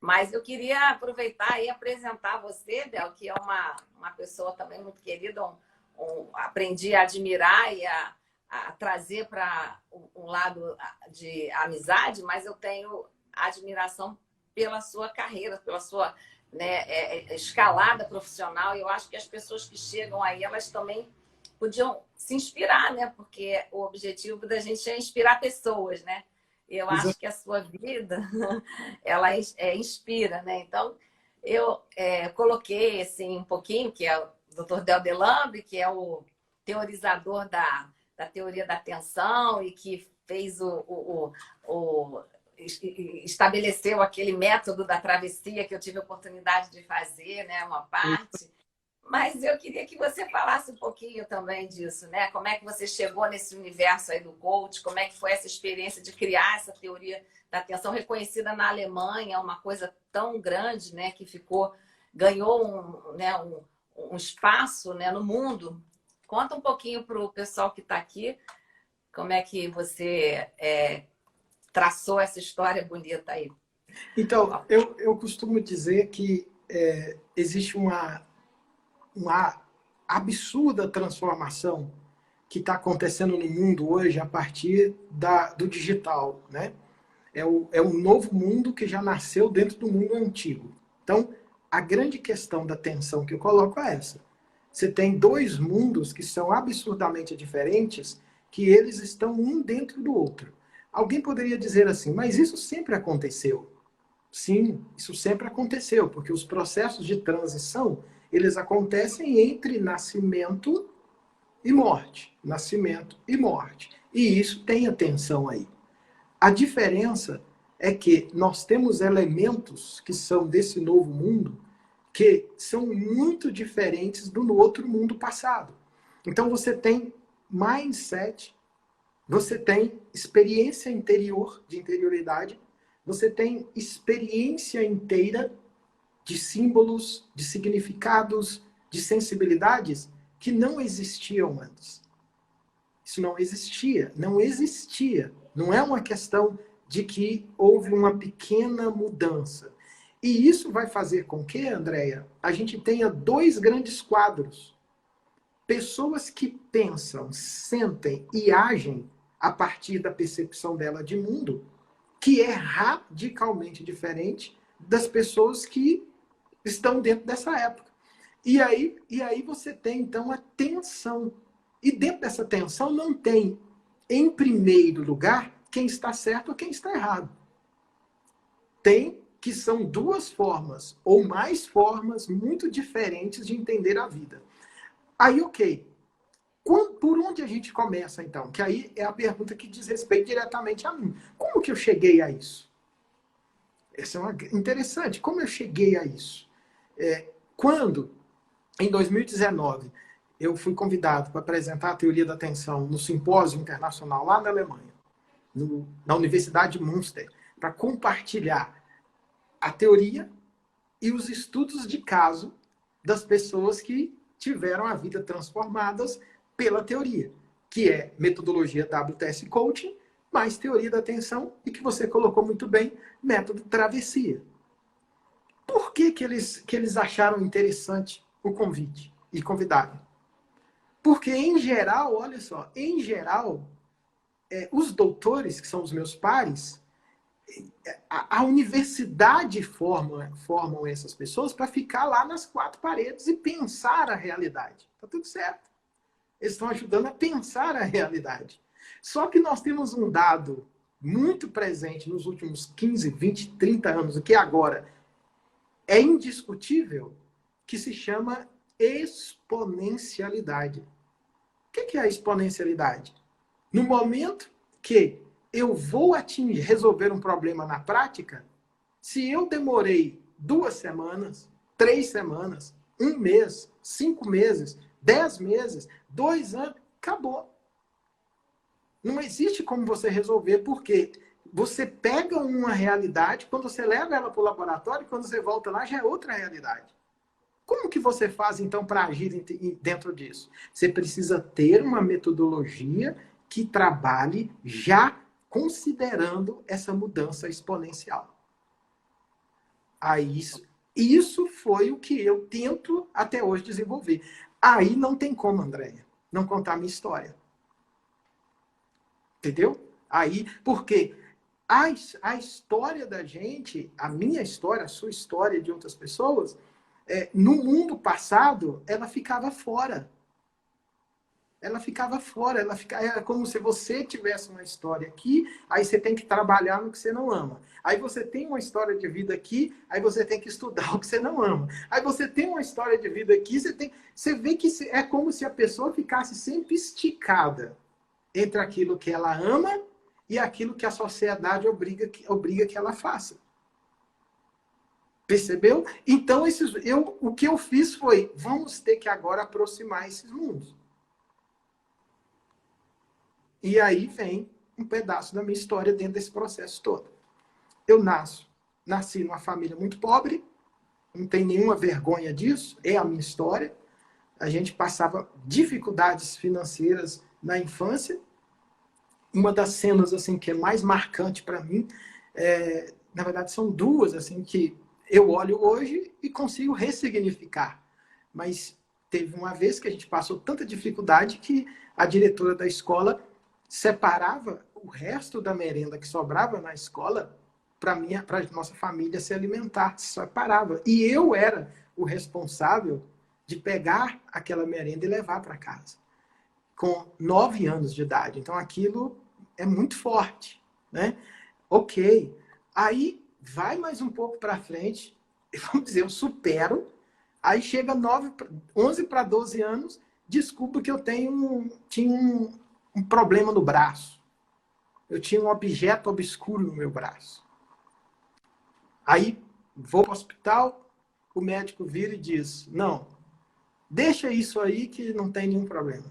Mas eu queria aproveitar e apresentar você, Bel, que é uma pessoa também muito querida, aprendi a admirar e a trazer para um lado de amizade, mas eu tenho admiração pela sua carreira, pela sua, né, escalada profissional. E eu acho que as pessoas que chegam aí, elas também podiam se inspirar, né? Porque o objetivo da gente é inspirar pessoas, né? Eu acho que a sua vida, ela inspira, né? Então, eu coloquei assim, um pouquinho, que é o Dr. Del Delambre, que é o teorizador da teoria da atenção e que fez estabeleceu aquele método da travessia que eu tive a oportunidade de fazer, né? Uma parte. Mas eu queria que você falasse um pouquinho também disso, né? Como é que você chegou nesse universo aí do coach? Como é que foi essa experiência de criar essa teoria da atenção reconhecida na Alemanha, uma coisa tão grande, né? Que ganhou um espaço, né, no mundo. Conta um pouquinho para o pessoal que está aqui como é que você traçou essa história bonita aí. Então, eu costumo dizer que existe uma absurda transformação que está acontecendo no mundo hoje a partir do digital, né? É um novo mundo que já nasceu dentro do mundo antigo. Então, a grande questão da tensão que eu coloco é essa. Você tem dois mundos que são absurdamente diferentes, que eles estão um dentro do outro. Alguém poderia dizer assim, mas isso sempre aconteceu. Sim, isso sempre aconteceu, porque os processos de transição, eles acontecem entre nascimento e morte. Nascimento e morte. E isso tem a tensão aí. A diferença é que nós temos elementos que são desse novo mundo que são muito diferentes do outro mundo passado. Então você tem mindset, você tem experiência interior, de interioridade, você tem experiência inteira de símbolos, de significados, de sensibilidades que não existiam antes. Isso não existia, não existia. Não é uma questão de que houve uma pequena mudança. E isso vai fazer com que, Andréia, a gente tenha dois grandes quadros. Pessoas que pensam, sentem e agem a partir da percepção dela de mundo, que é radicalmente diferente das pessoas que estão dentro dessa época. E aí você tem, então, a tensão. E dentro dessa tensão não tem, em primeiro lugar, quem está certo ou quem está errado. Tem que são duas formas, ou mais formas, muito diferentes de entender a vida. Aí, ok. Por onde a gente começa, então? Que aí é a pergunta que diz respeito diretamente a mim. Como que eu cheguei a isso? Essa é uma interessante. Como eu cheguei a isso? Quando, em 2019, eu fui convidado para apresentar a teoria da atenção no simpósio internacional lá na Alemanha, na Universidade de Münster, para compartilhar a teoria e os estudos de caso das pessoas que tiveram a vida transformadas pela teoria, que é metodologia WTS Coaching, mais teoria da atenção e que você colocou muito bem, método travessia. Por que eles acharam interessante o convite e convidaram? Porque, em geral, olha só, em geral, os doutores, que são os meus pares, a universidade formam essas pessoas para ficar lá nas quatro paredes e pensar a realidade. Está tudo certo. Eles estão ajudando a pensar a realidade. Só que nós temos um dado muito presente nos últimos 15, 20, 30 anos, o que agora é indiscutível, que se chama exponencialidade. O que é a exponencialidade? No momento que eu vou resolver um problema na prática, se eu demorei 2 semanas, 3 semanas, 1 mês, 5 meses, 10 meses, 2 anos, acabou. Não existe como você resolver, porque você pega uma realidade, quando você leva ela para o laboratório, quando você volta lá, já é outra realidade. Como que você faz, então, para agir dentro disso? Você precisa ter uma metodologia que trabalhe já considerando essa mudança exponencial. Aí isso foi o que eu tento até hoje desenvolver. Aí não tem como, Andréia, não contar a minha história. Entendeu? Aí, porque a história da gente, a minha história, a sua história de outras pessoas, no mundo passado, ela ficava fora. Ela ficava fora, era como se você tivesse uma história aqui, aí você tem que trabalhar no que você não ama. Aí você tem uma história de vida aqui, aí você tem que estudar o que você não ama. Aí você tem uma história de vida aqui, você vê que é como se a pessoa ficasse sempre esticada entre aquilo que ela ama e aquilo que a sociedade obriga que ela faça. Percebeu? Então, o que eu fiz foi, vamos ter que agora aproximar esses mundos. E aí vem um pedaço da minha história dentro desse processo todo. Eu nasci numa família muito pobre, não tem nenhuma vergonha disso, é a minha história. A gente passava dificuldades financeiras na infância. Uma das cenas assim que é mais marcante para mim, na verdade são duas assim que eu olho hoje e consigo ressignificar. Mas teve uma vez que a gente passou tanta dificuldade que a diretora da escola separava o resto da merenda que sobrava na escola para nossa família se alimentar, separava. E eu era o responsável de pegar aquela merenda e levar para casa, com 9 anos de idade. Então aquilo é muito forte, né? Ok. Aí vai mais um pouco para frente, vamos dizer, eu supero, aí chega 11 para 12 anos, descubro que eu tinha um problema no braço. Eu tinha um objeto obscuro no meu braço. Aí vou para o hospital, o médico vira e diz, não, deixa isso aí que não tem nenhum problema.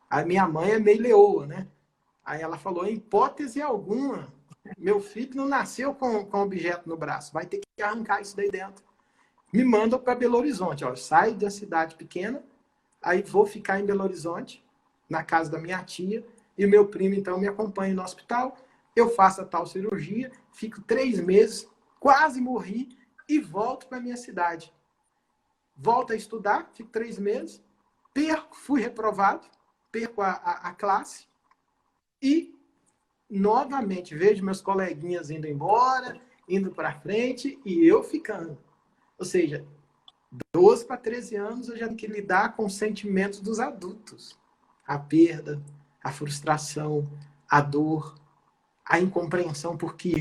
A minha mãe é meio leoa, né? Aí ela falou, em hipótese alguma, meu filho não nasceu com objeto no braço, vai ter que arrancar isso daí dentro. Me mandam para Belo Horizonte, ó, saio da cidade pequena, aí vou ficar em Belo Horizonte, na casa da minha tia, e o meu primo, então, me acompanha no hospital, eu faço a tal cirurgia, fico 3 meses, quase morri, e volto para minha cidade. Volto a estudar, fico 3 meses, fui reprovado, perco a classe, e novamente vejo meus coleguinhas indo embora, indo para frente, e eu ficando. Ou seja, 12 para 13 anos eu já tenho que lidar com os sentimentos dos adultos. A perda, a frustração, a dor, a incompreensão por que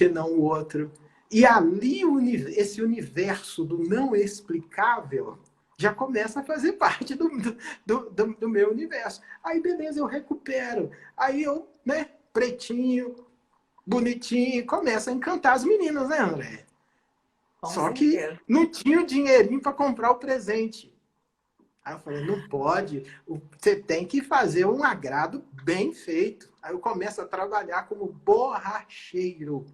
não o outro. E ali esse universo do não explicável já começa a fazer parte do meu universo. Aí, beleza, eu recupero. Aí eu, né, pretinho, bonitinho, começa a encantar as meninas, né, André? Com Só que certeza. não tinha o dinheirinho para comprar o presente. Aí eu falei, não pode, você tem que fazer um agrado bem feito. Aí eu começo a trabalhar como borracheiro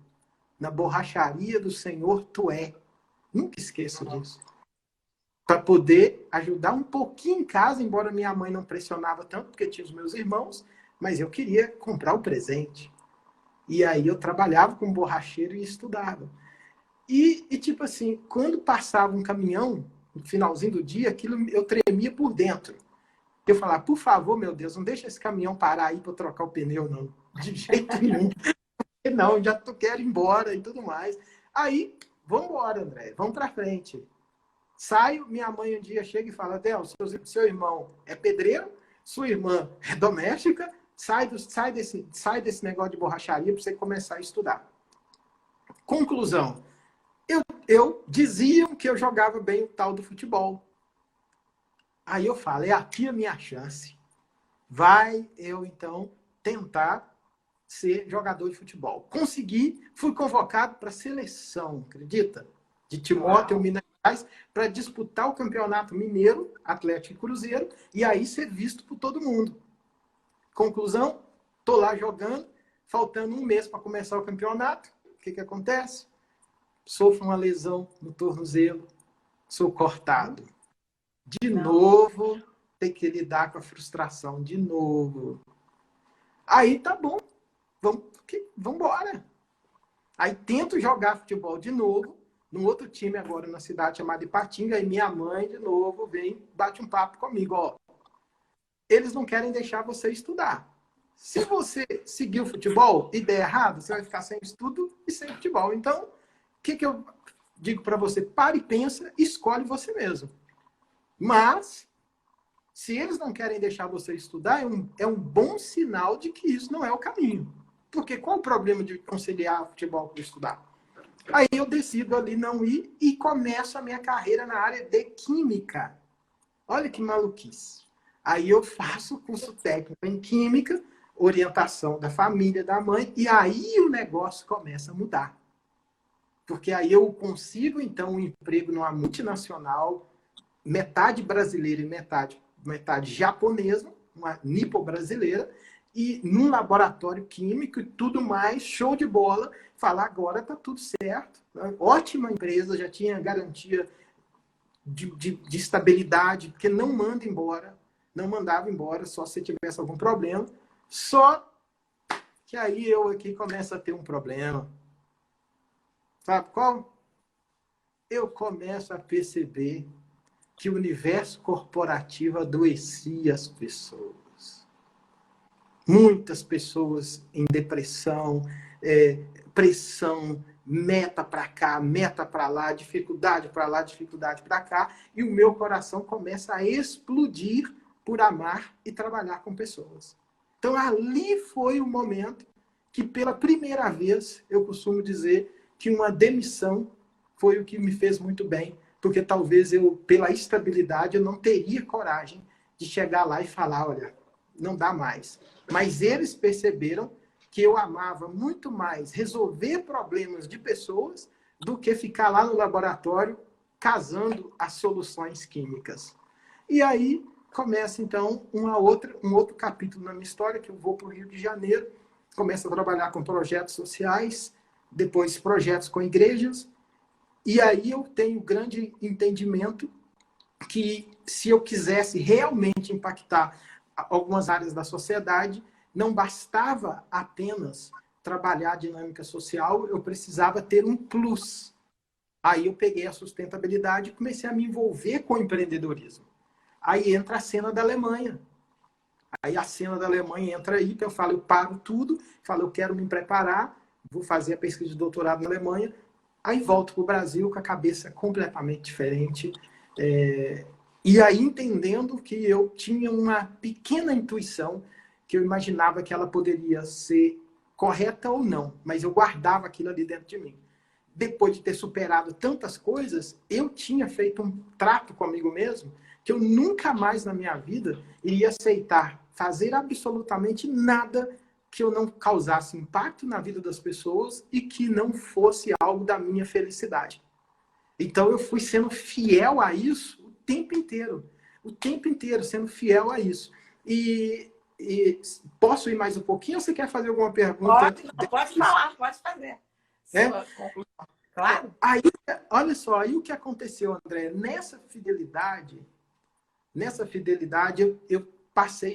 na borracharia do Senhor Tué. Nunca esqueço disso. Para poder ajudar um pouquinho em casa, embora minha mãe não pressionava tanto, porque tinha os meus irmãos, mas eu queria comprar o presente. E aí eu trabalhava como borracheiro e estudava. E tipo assim, quando passava um caminhão, no finalzinho do dia, aquilo eu tremia por dentro. Eu falava, por favor, meu Deus, não deixa esse caminhão parar aí para trocar o pneu, não. De jeito nenhum. Não, já quero ir embora e tudo mais. Aí, vamos embora, André, vamos para frente. Saio, minha mãe um dia chega e fala, Del, seu irmão é pedreiro, sua irmã é doméstica, sai desse negócio de borracharia para você começar a estudar. Conclusão. Eu diziam que eu jogava bem o tal do futebol. Aí eu falo, é aqui a minha chance. Vai eu, então, tentar ser jogador de futebol. Consegui, fui convocado para a seleção, acredita? De Timóteo, Minas Gerais, para disputar o Campeonato Mineiro, Atlético e Cruzeiro, e aí ser visto por todo mundo. Conclusão, tô lá jogando, faltando um mês para começar o campeonato. O que acontece? Sofro uma lesão no tornozelo, sou cortado. De novo, tem que lidar com a frustração de novo. Aí tá bom, vamos embora. Aí tento jogar futebol de novo, num outro time agora na cidade chamada Ipatinga, e minha mãe de novo vem, bate um papo comigo, ó. Eles não querem deixar você estudar. Se você seguir o futebol e der errado, você vai ficar sem estudo e sem futebol. Então, o que eu digo para você? Pare e pensa, escolhe você mesmo. Mas, se eles não querem deixar você estudar, é um bom sinal de que isso não é o caminho. Porque qual o problema de conciliar futebol com estudar? Aí eu decido ali não ir e começo a minha carreira na área de química. Olha que maluquice. Aí eu faço curso técnico em química, orientação da família, da mãe, e aí o negócio começa a mudar. Porque aí eu consigo, então, um emprego numa multinacional, metade brasileira e metade japonesa, uma nipo-brasileira, e num laboratório químico e tudo mais, show de bola, falar agora está tudo certo. Ótima empresa, já tinha garantia de estabilidade, porque não manda embora, não mandava embora, só se tivesse algum problema. Só que aí eu aqui começo a ter um problema. Sabe qual? Eu começo a perceber que o universo corporativo adoecia as pessoas. Muitas pessoas em depressão, pressão, meta para cá, meta para lá, dificuldade para lá, dificuldade para cá, e o meu coração começa a explodir por amar e trabalhar com pessoas. Então ali foi o momento que pela primeira vez eu costumo dizer que uma demissão foi o que me fez muito bem, porque talvez eu, pela estabilidade, eu não teria coragem de chegar lá e falar, olha, não dá mais. Mas eles perceberam que eu amava muito mais resolver problemas de pessoas do que ficar lá no laboratório casando as soluções químicas. E aí começa, então, um outro capítulo na minha história, que eu vou para o Rio de Janeiro, começo a trabalhar com projetos sociais, depois projetos com igrejas, e aí eu tenho grande entendimento que se eu quisesse realmente impactar algumas áreas da sociedade, não bastava apenas trabalhar a dinâmica social, eu precisava ter um plus. Aí eu peguei a sustentabilidade e comecei a me envolver com o empreendedorismo. Aí entra a cena da Alemanha. Aí a cena da Alemanha entra aí, então eu falo, eu paro tudo, falo, eu quero me preparar, vou fazer a pesquisa de doutorado na Alemanha, aí volto para o Brasil com a cabeça completamente diferente. E aí entendendo que eu tinha uma pequena intuição, que eu imaginava que ela poderia ser correta ou não, mas eu guardava aquilo ali dentro de mim. Depois de ter superado tantas coisas, eu tinha feito um trato comigo mesmo, que eu nunca mais na minha vida iria aceitar fazer absolutamente nada que eu não causasse impacto na vida das pessoas e que não fosse algo da minha felicidade. Então eu fui sendo fiel a isso o tempo inteiro sendo fiel a isso. E posso ir mais um pouquinho ou você quer fazer alguma pergunta? Pode falar, pode fazer. Sua conclusão. Claro. Aí, olha só, aí o que aconteceu, André? Nessa fidelidade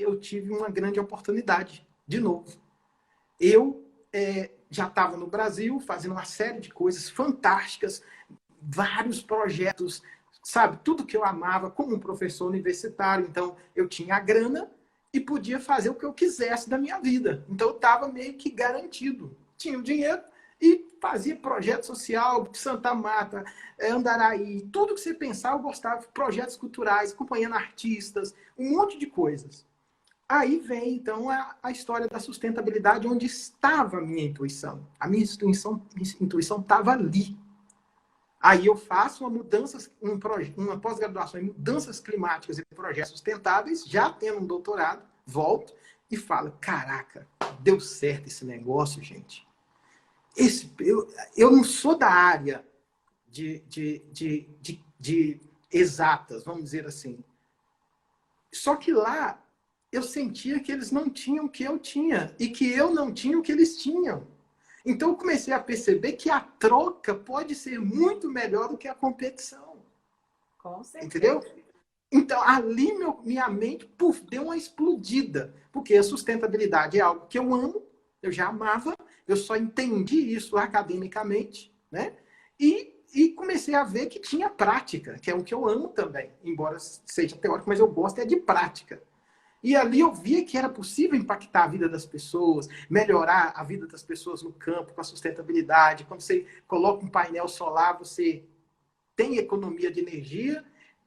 eu tive uma grande oportunidade, de novo. Eu já estava no Brasil, fazendo uma série de coisas fantásticas, vários projetos, sabe? Tudo que eu amava como um professor universitário. Então, eu tinha a grana e podia fazer o que eu quisesse da minha vida. Então, eu estava meio que garantido. Tinha o dinheiro e fazia projeto social, Santa Mata, Andaraí, tudo que você pensar, eu gostava. Projetos culturais, acompanhando artistas, um monte de coisas. Aí vem, então, a história da sustentabilidade, onde estava a minha intuição. A minha intuição estava ali. Aí eu faço uma pós-graduação em mudanças climáticas e projetos sustentáveis, já tendo um doutorado, volto e falo, caraca, deu certo esse negócio, gente. Eu não sou da área de exatas, vamos dizer assim. Só que lá eu sentia que eles não tinham o que eu tinha e que eu não tinha o que eles tinham. Então eu comecei a perceber que a troca pode ser muito melhor do que a competição. Com certeza. Entendeu? Então ali minha mente deu uma explodida. Porque a sustentabilidade é algo que eu amo, eu já amava, Eu só entendi isso academicamente, né? E comecei a ver que tinha prática, que é o que eu amo também, embora seja teórico, mas eu gosto de prática. E ali eu via que era possível impactar a vida das pessoas, melhorar a vida das pessoas no campo, com a sustentabilidade. Quando você coloca um painel solar, você tem economia de energia,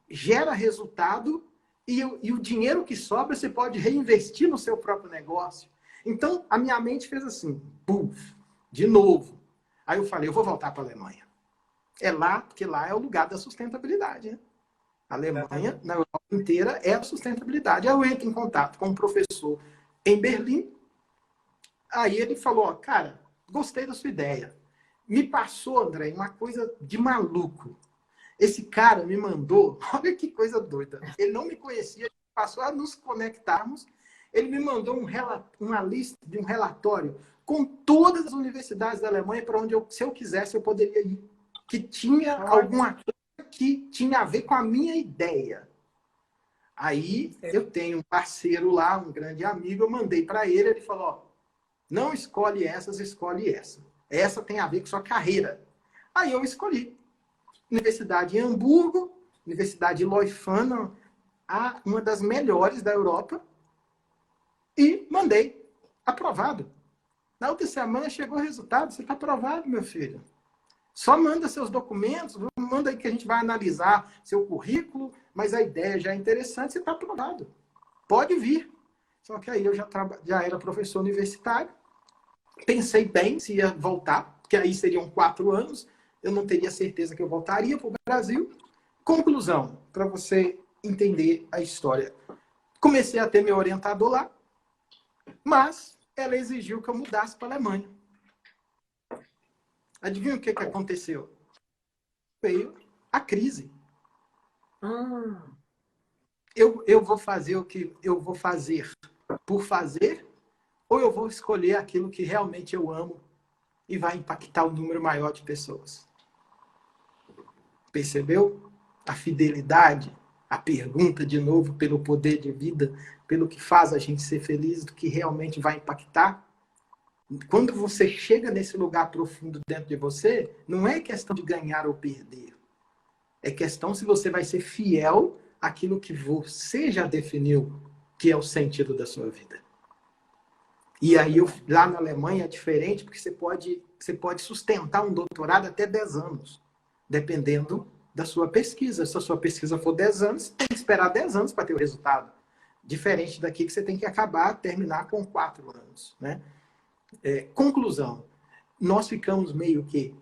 gera resultado e o dinheiro que sobra você pode reinvestir no seu próprio negócio. Então, a minha mente fez assim, puf, de novo. Aí eu falei, eu vou voltar para a Alemanha. É lá, porque lá é o lugar da sustentabilidade, né? A Alemanha, na Europa inteira, é a sustentabilidade. Aí eu entro em contato com um professor em Berlim. Aí ele falou, ó, cara, gostei da sua ideia. Me passou, André, uma coisa de maluco. Esse cara me mandou, olha que coisa doida. Ele não me conhecia, passou a nos conectarmos. Ele me mandou uma lista de um relatório com todas as universidades da Alemanha para onde, se eu quisesse, eu poderia ir. Que tinha alguma coisa que tinha a ver com a minha ideia. Aí eu tenho um parceiro lá, um grande amigo, eu mandei para ele, ele falou, ó, não escolhe essas, escolhe essa. Essa tem a ver com sua carreira. Aí eu escolhi. Universidade em Hamburgo, Universidade Leuphana, uma das melhores da Europa, e mandei. Aprovado. Na outra semana chegou o resultado, você está aprovado, meu filho. Só manda seus documentos, manda aí que a gente vai analisar seu currículo, mas a ideia já é interessante, você está aprovado. Pode vir. Só que aí eu já era professor universitário, pensei bem se ia voltar, porque aí seriam 4 anos, eu não teria certeza que eu voltaria para o Brasil. Conclusão, para você entender a história. Comecei a ter meu orientador lá, mas ela exigiu que eu mudasse para a Alemanha. Adivinha o que aconteceu? Veio a crise. Eu vou fazer o que eu vou fazer por fazer, ou eu vou escolher aquilo que realmente eu amo e vai impactar o número maior de pessoas? Percebeu? A fidelidade, a pergunta de novo pelo poder de vida, pelo que faz a gente ser feliz, do que realmente vai impactar. Quando você chega nesse lugar profundo dentro de você, não é questão de ganhar ou perder. É questão se você vai ser fiel àquilo que você já definiu que é o sentido da sua vida. E aí, lá na Alemanha é diferente, porque você pode sustentar um doutorado até 10 anos, dependendo da sua pesquisa. Se a sua pesquisa for 10 anos, você tem que esperar 10 anos para ter o resultado. Diferente daqui, que você tem que terminar com 4 anos, né? Conclusão, nós ficamos meio que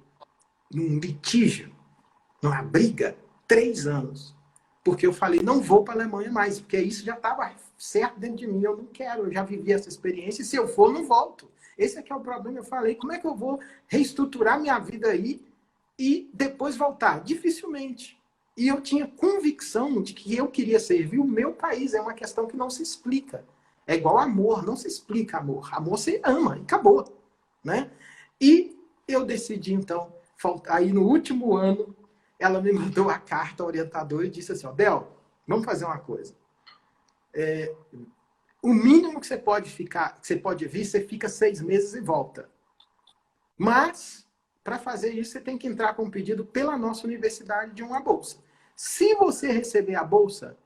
num litígio, numa briga, 3 anos. Porque eu falei, não vou para a Alemanha mais, porque isso já estava certo dentro de mim, eu não quero, eu já vivi essa experiência, e se eu for, não volto. Esse é que é o problema, eu falei, como é que eu vou reestruturar minha vida aí e depois voltar? Dificilmente. E eu tinha convicção de que eu queria servir o meu país, é uma questão que não se explica. É igual amor, não se explica amor. Amor você ama e acabou, né? E eu decidi, então, aí no último ano, ela me mandou a carta orientadora e disse assim, ó, Del, vamos fazer uma coisa. O mínimo que você pode ficar, que você pode vir, você fica 6 meses e volta. Mas, para fazer isso, você tem que entrar com um pedido pela nossa universidade de uma bolsa. Se você receber a bolsa,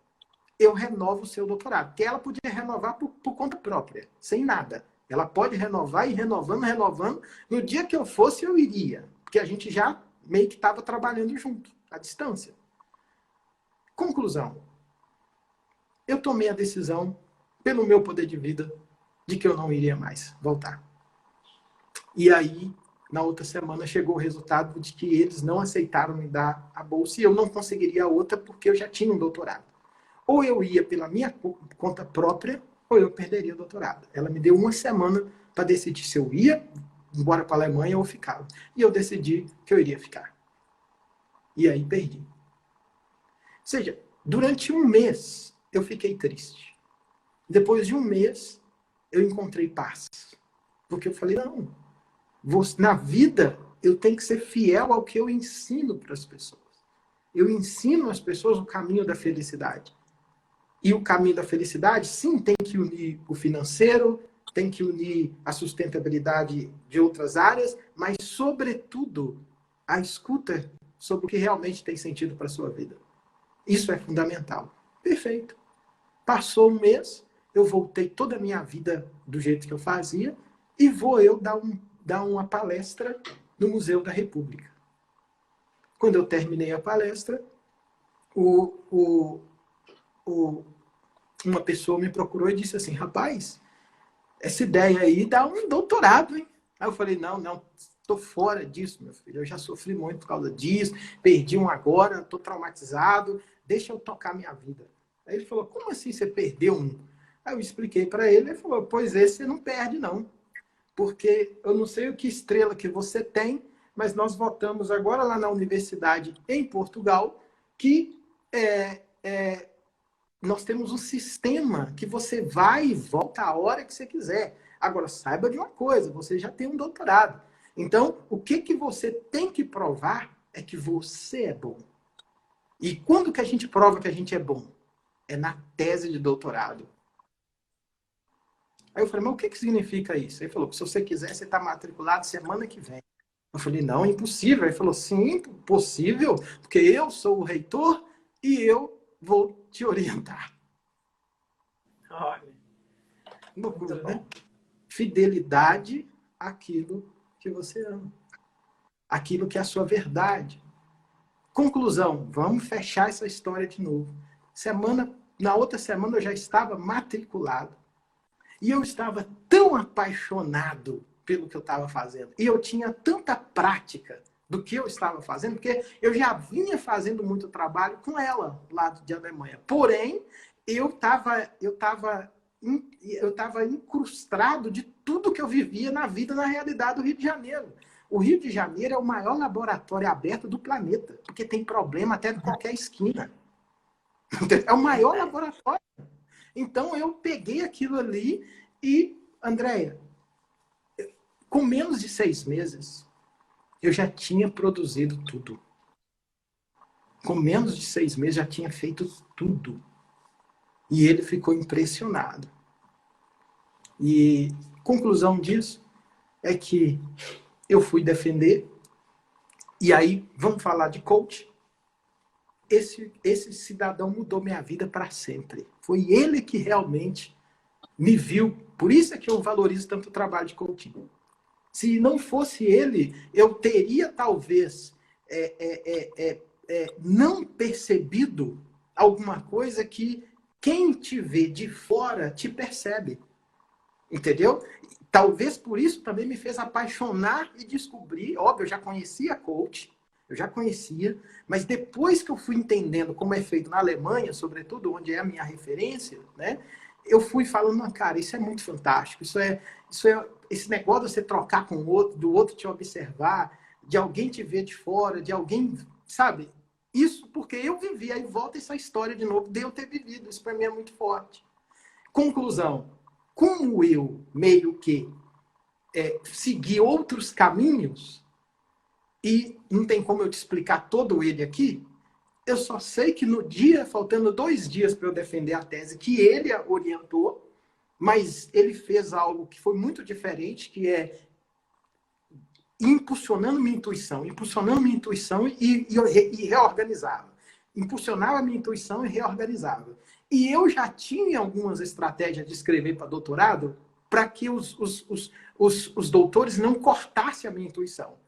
eu renovo o seu doutorado. Porque ela podia renovar por conta própria, sem nada. Ela pode renovar e renovando. No dia que eu fosse, eu iria. Porque a gente já meio que estava trabalhando junto, à distância. Conclusão. Eu tomei a decisão, pelo meu poder de vida, de que eu não iria mais voltar. E aí, na outra semana, chegou o resultado de que eles não aceitaram me dar a bolsa e eu não conseguiria a outra porque eu já tinha um doutorado. Ou eu ia pela minha conta própria, ou eu perderia o doutorado. Ela me deu 1 semana para decidir se eu ia embora para a Alemanha ou ficava. E eu decidi que eu iria ficar. E aí perdi. Ou seja, durante 1 mês eu fiquei triste. Depois de 1 mês eu encontrei paz. Porque eu falei, não, na vida eu tenho que ser fiel ao que eu ensino para as pessoas. Eu ensino às pessoas o caminho da felicidade. E o caminho da felicidade, sim, tem que unir o financeiro, tem que unir a sustentabilidade de outras áreas, mas, sobretudo, a escuta sobre o que realmente tem sentido para a sua vida. Isso é fundamental. Perfeito. Passou um mês, eu voltei toda a minha vida do jeito que eu fazia e vou eu dar uma palestra no Museu da República. Quando eu terminei a palestra, uma pessoa me procurou e disse assim, rapaz, essa ideia aí dá um doutorado, hein? Aí eu falei, não, estou fora disso, meu filho. Eu já sofri muito por causa disso, perdi um agora, estou traumatizado, deixa eu tocar minha vida. Aí ele falou, como assim você perdeu um? Aí eu expliquei para ele, ele falou, pois esse você não perde não. Porque eu não sei o que estrela que você tem, mas nós votamos agora lá na universidade em Portugal que nós temos um sistema que você vai e volta a hora que você quiser. Agora, saiba de uma coisa, você já tem um doutorado. Então, o que você tem que provar é que você é bom. E quando que a gente prova que a gente é bom? É na tese de doutorado. Aí eu falei, mas o que significa isso? Ele falou, se você quiser, você está matriculado semana que vem. Eu falei, não, impossível. Ele falou, sim, possível, porque eu sou o reitor e eu vou te orientar. Olha, loucura, né? Fidelidade àquilo que você ama. Aquilo que é a sua verdade. Conclusão, vamos fechar essa história de novo. Na outra semana eu já estava matriculado. E eu estava tão apaixonado pelo que eu estava fazendo. E eu tinha tanta prática do que eu estava fazendo, porque eu já vinha fazendo muito trabalho com ela lá de Alemanha. Porém, eu estava incrustado de tudo que eu vivia na vida, na realidade do Rio de Janeiro. O Rio de Janeiro é o maior laboratório aberto do planeta, porque tem problema até de qualquer esquina. É o maior laboratório. Então, eu peguei aquilo ali e, Andréia, com menos de 6 meses, eu já tinha produzido tudo. Com menos de 6 meses, já tinha feito tudo. E ele ficou impressionado. E conclusão disso é que eu fui defender. E aí, vamos falar de coach. Esse cidadão mudou minha vida para sempre. Foi ele que realmente me viu. Por isso é que eu valorizo tanto o trabalho de coaching. Se não fosse ele, eu teria talvez não percebido alguma coisa que quem te vê de fora te percebe. Entendeu? Talvez por isso também me fez apaixonar e descobrir. Óbvio, eu já conhecia coach, eu já conhecia, mas depois que eu fui entendendo como é feito na Alemanha, sobretudo, onde é a minha referência, né? Eu fui falando, cara, isso é muito fantástico, esse negócio de você trocar com o outro, do outro te observar, de alguém te ver de fora, de alguém, sabe? Isso porque eu vivi, aí volta essa história de novo, de eu ter vivido, isso para mim é muito forte. Conclusão, como eu meio que segui outros caminhos, e não tem como eu te explicar todo ele aqui, eu só sei que no dia, faltando 2 dias para eu defender a tese, que ele orientou, mas ele fez algo que foi muito diferente, que é impulsionando minha intuição e reorganizava. Impulsionava minha intuição e reorganizava. E eu já tinha algumas estratégias de escrever para doutorado para que os doutores não cortassem a minha intuição.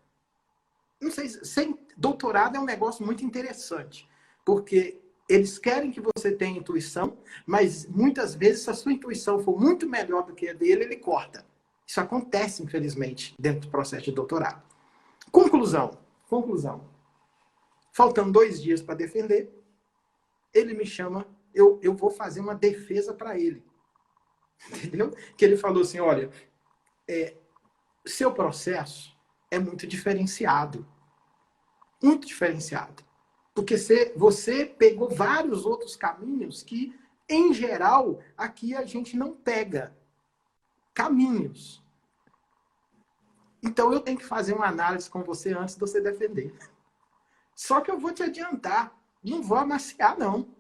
Não sei, doutorado é um negócio muito interessante, porque eles querem que você tenha intuição, mas muitas vezes, se a sua intuição for muito melhor do que a dele, ele corta. Isso acontece, infelizmente, dentro do processo de doutorado. Conclusão. Faltando 2 dias para defender, ele me chama, eu vou fazer uma defesa para ele. Entendeu? Que ele falou assim, olha, seu processo é muito diferenciado. Muito diferenciado. Porque você pegou vários outros caminhos que, em geral, aqui a gente não pega. Caminhos. Então eu tenho que fazer uma análise com você antes de você defender. Só que eu vou te adiantar. Não vou amaciar, não.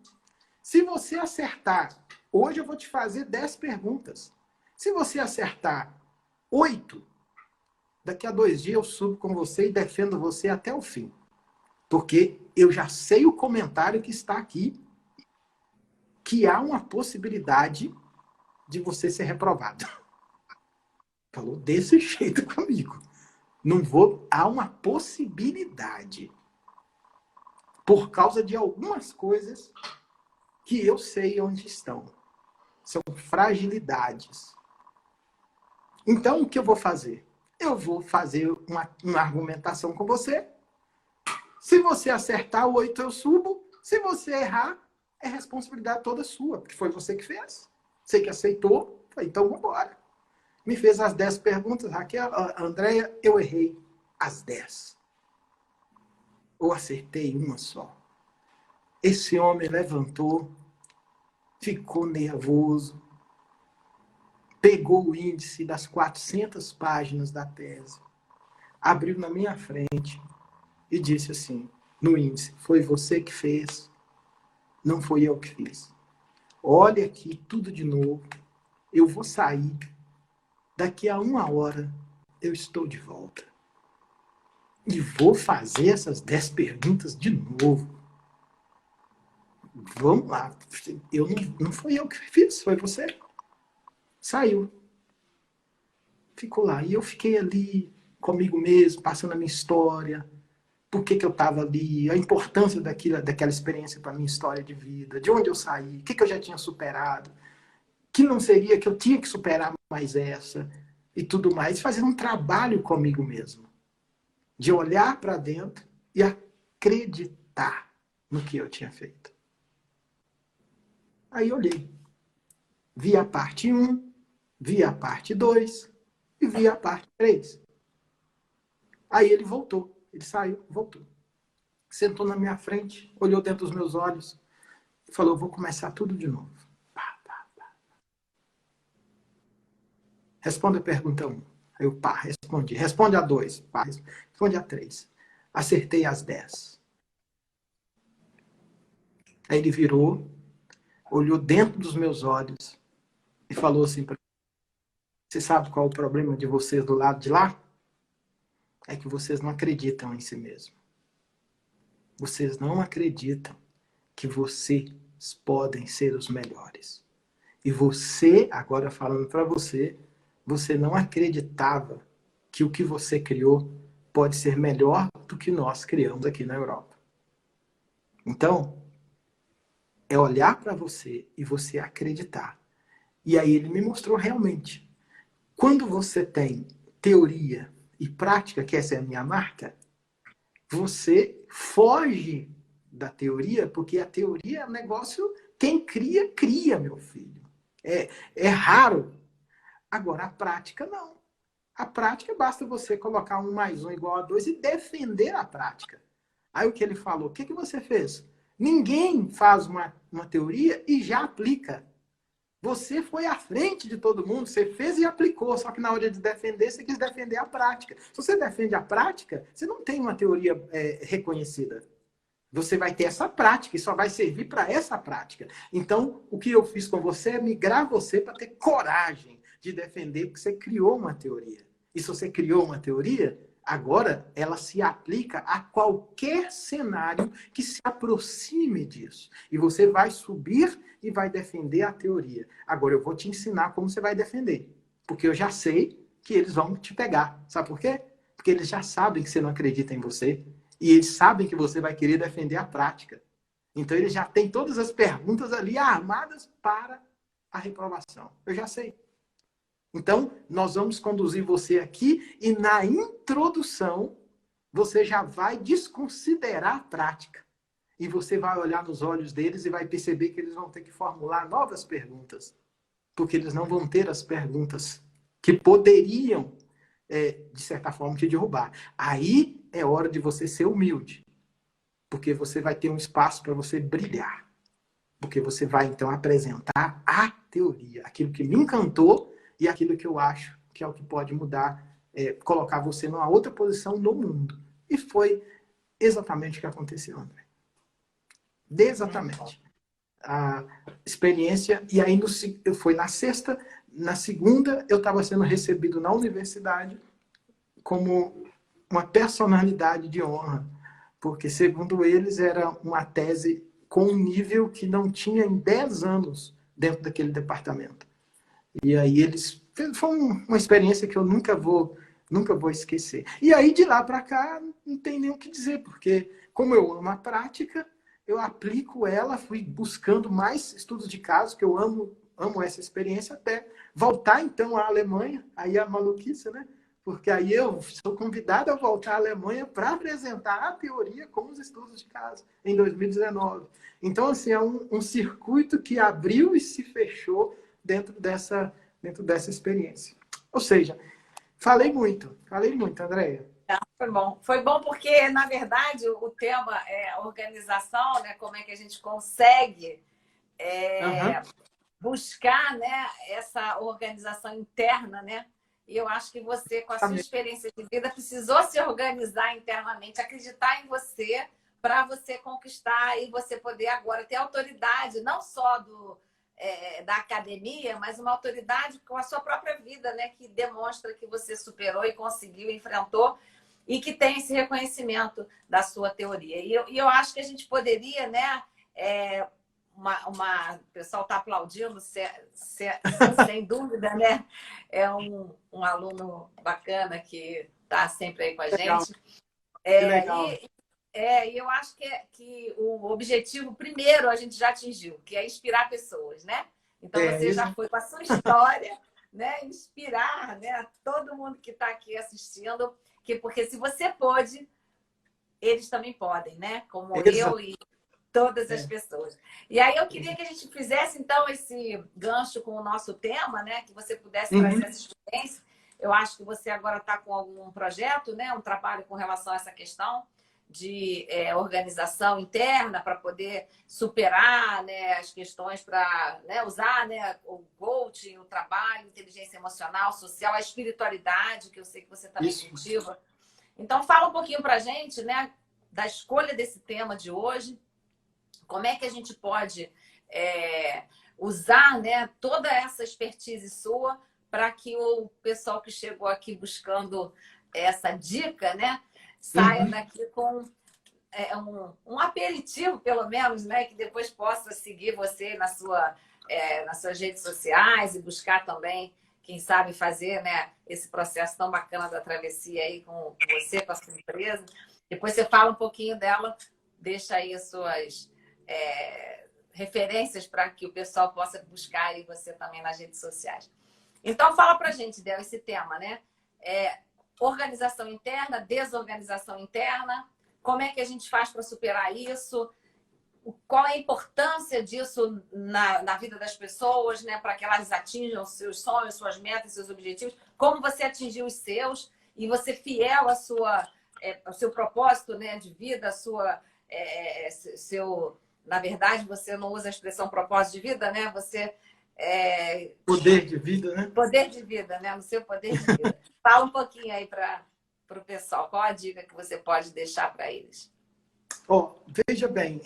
Se você acertar, hoje eu vou te fazer 10 perguntas. Se você acertar 8, daqui a 2 dias eu subo com você e defendo você até o fim. Porque eu já sei o comentário que está aqui, que há uma possibilidade de você ser reprovado. Falou desse jeito comigo. Não vou... Há uma possibilidade. Por causa de algumas coisas que eu sei onde estão. São fragilidades. Então, o que eu vou fazer? Eu vou fazer uma argumentação com você. Se você acertar o 8, eu subo. Se você errar, é responsabilidade toda sua, porque foi você que fez. Você que aceitou, então vamos embora. Me fez as 10 perguntas, Raquel, Andréia, eu errei as 10. Ou acertei uma só. Esse homem levantou, ficou nervoso, pegou o índice das 400 páginas da tese, abriu na minha frente e disse assim, no índice, foi você que fez, não foi eu que fiz. Olha aqui tudo de novo, eu vou sair, daqui a 1 hora eu estou de volta. E vou fazer essas 10 perguntas de novo. Vamos lá, não fui eu que fiz, foi você. Saiu. Ficou lá. E eu fiquei ali comigo mesmo, passando a minha história, por que eu estava ali, a importância daquela experiência para a minha história de vida, de onde eu saí, o que eu já tinha superado, que não seria que eu tinha que superar mais essa, e tudo mais, fazendo um trabalho comigo mesmo, de olhar para dentro e acreditar no que eu tinha feito. Aí olhei, vi a parte 1, vi a parte 2 e vi a parte 3. Aí ele voltou, ele saiu, voltou. Sentou na minha frente, olhou dentro dos meus olhos e falou, vou começar tudo de novo. Pá, pá, pá. Responde a pergunta 1. Aí eu, pá, respondi. Responde a 2. Pá, responde a 3. Acertei as 10. Aí ele virou, olhou dentro dos meus olhos e falou assim para mim, você sabe qual é o problema de vocês do lado de lá? É que vocês não acreditam em si mesmo. Vocês não acreditam que vocês podem ser os melhores. E você, agora falando para você, você não acreditava que o que você criou pode ser melhor do que nós criamos aqui na Europa. Então, é olhar para você e você acreditar. E aí ele me mostrou realmente. Quando você tem teoria e prática, que essa é a minha marca, você foge da teoria, porque a teoria é um negócio, quem cria, cria, meu filho. É raro. Agora, a prática não. A prática basta você colocar 1 mais 1 igual a 2 e defender a prática. Aí o que ele falou, o que você fez? Ninguém faz uma teoria e já aplica. Você foi à frente de todo mundo, você fez e aplicou, só que na hora de defender, você quis defender a prática. Se você defende a prática, você não tem uma teoria reconhecida. Você vai ter essa prática e só vai servir para essa prática. Então, o que eu fiz com você é migrar você para ter coragem de defender, porque você criou uma teoria. E se você criou uma teoria, agora ela se aplica a qualquer cenário que se aproxime disso. E você vai subir e vai defender a teoria. Agora eu vou te ensinar como você vai defender. Porque eu já sei que eles vão te pegar. Sabe por quê? Porque eles já sabem que você não acredita em você. E eles sabem que você vai querer defender a prática. Então eles já têm todas as perguntas ali armadas para a reprovação. Eu já sei. Então, nós vamos conduzir você aqui e na introdução você já vai desconsiderar a prática. E você vai olhar nos olhos deles e vai perceber que eles vão ter que formular novas perguntas. Porque eles não vão ter as perguntas que poderiam, de certa forma, te derrubar. Aí é hora de você ser humilde. Porque você vai ter um espaço para você brilhar. Porque você vai, então, apresentar a teoria. Aquilo que me encantou e aquilo que eu acho que é o que pode mudar, colocar você numa outra posição no mundo. E foi exatamente o que aconteceu, André. Exatamente. A experiência, e aí foi na sexta, Na segunda, eu estava sendo recebido na universidade como uma personalidade de honra, porque, segundo eles, era uma tese com um nível que não tinha em 10 anos dentro daquele departamento. E aí eles... Foi uma experiência que eu nunca vou esquecer. E aí, de lá para cá, não tem nem o que dizer, porque, como eu amo a prática, eu aplico ela, fui buscando mais estudos de caso, que eu amo essa experiência, até voltar, então, à Alemanha, aí a maluquice, né? Porque aí eu sou convidado a voltar à Alemanha para apresentar a teoria com os estudos de caso, em 2019. Então, assim, é um circuito que abriu e se fechou dentro dessa experiência. Ou seja, falei muito, Andréia. Foi bom. Foi bom porque, na verdade, o tema é organização, né? Como é que a gente consegue Uhum. buscar, né, essa organização interna, né? E eu acho que você, com a sua experiência de vida, precisou se organizar internamente, acreditar em você para você conquistar e você poder agora ter autoridade, não só da academia, mas uma autoridade com a sua própria vida, né? Que demonstra que você superou e conseguiu, enfrentou e que tem esse reconhecimento da sua teoria. E eu acho que a gente poderia, né? O pessoal está aplaudindo, sem dúvida, né? É um aluno bacana que está sempre aí com a Legal, gente. que legal. E eu acho que o objetivo primeiro a gente já atingiu, que é inspirar pessoas, né? Então você Isso. já foi com a sua história, né? Inspirar, né? Todo mundo que está aqui assistindo, porque se você pôde, eles também podem, né? Como eu e todas as pessoas. E aí eu queria que a gente fizesse, então, esse gancho com o nosso tema, né? Que você pudesse trazer essa experiência. Eu acho que você agora está com algum projeto, né? Um trabalho com relação a essa questão de organização interna para poder superar, né, as questões para, né, usar, né, o coaching, o trabalho, inteligência emocional, social, a espiritualidade, que eu sei que você também cultiva. Então, fala um pouquinho para a gente, né, da escolha desse tema de hoje. Como é que a gente pode usar, né, toda essa expertise sua para que o pessoal que chegou aqui buscando essa dica, né, saia daqui com um aperitivo, pelo menos, né, que depois possa seguir você nas suas redes sociais e buscar também, quem sabe, fazer, né, esse processo tão bacana da travessia aí com você, com a sua empresa. Depois você fala um pouquinho dela, deixa aí as suas referências para que o pessoal possa buscar aí você também nas redes sociais. Então, fala para a gente, Del, esse tema, né? Organização interna, desorganização interna, como é que a gente faz para superar isso? Qual é a importância disso na vida das pessoas, né? Para que elas atinjam seus sonhos, suas metas, seus objetivos? Como você atingiu os seus e você fiel ao seu propósito, né, de vida, na verdade, você não usa a expressão propósito de vida, né? Você poder de vida, né? Poder de vida, né? No seu poder de vida. Fala um pouquinho aí para o pessoal. Qual a dica que você pode deixar para eles? Veja bem,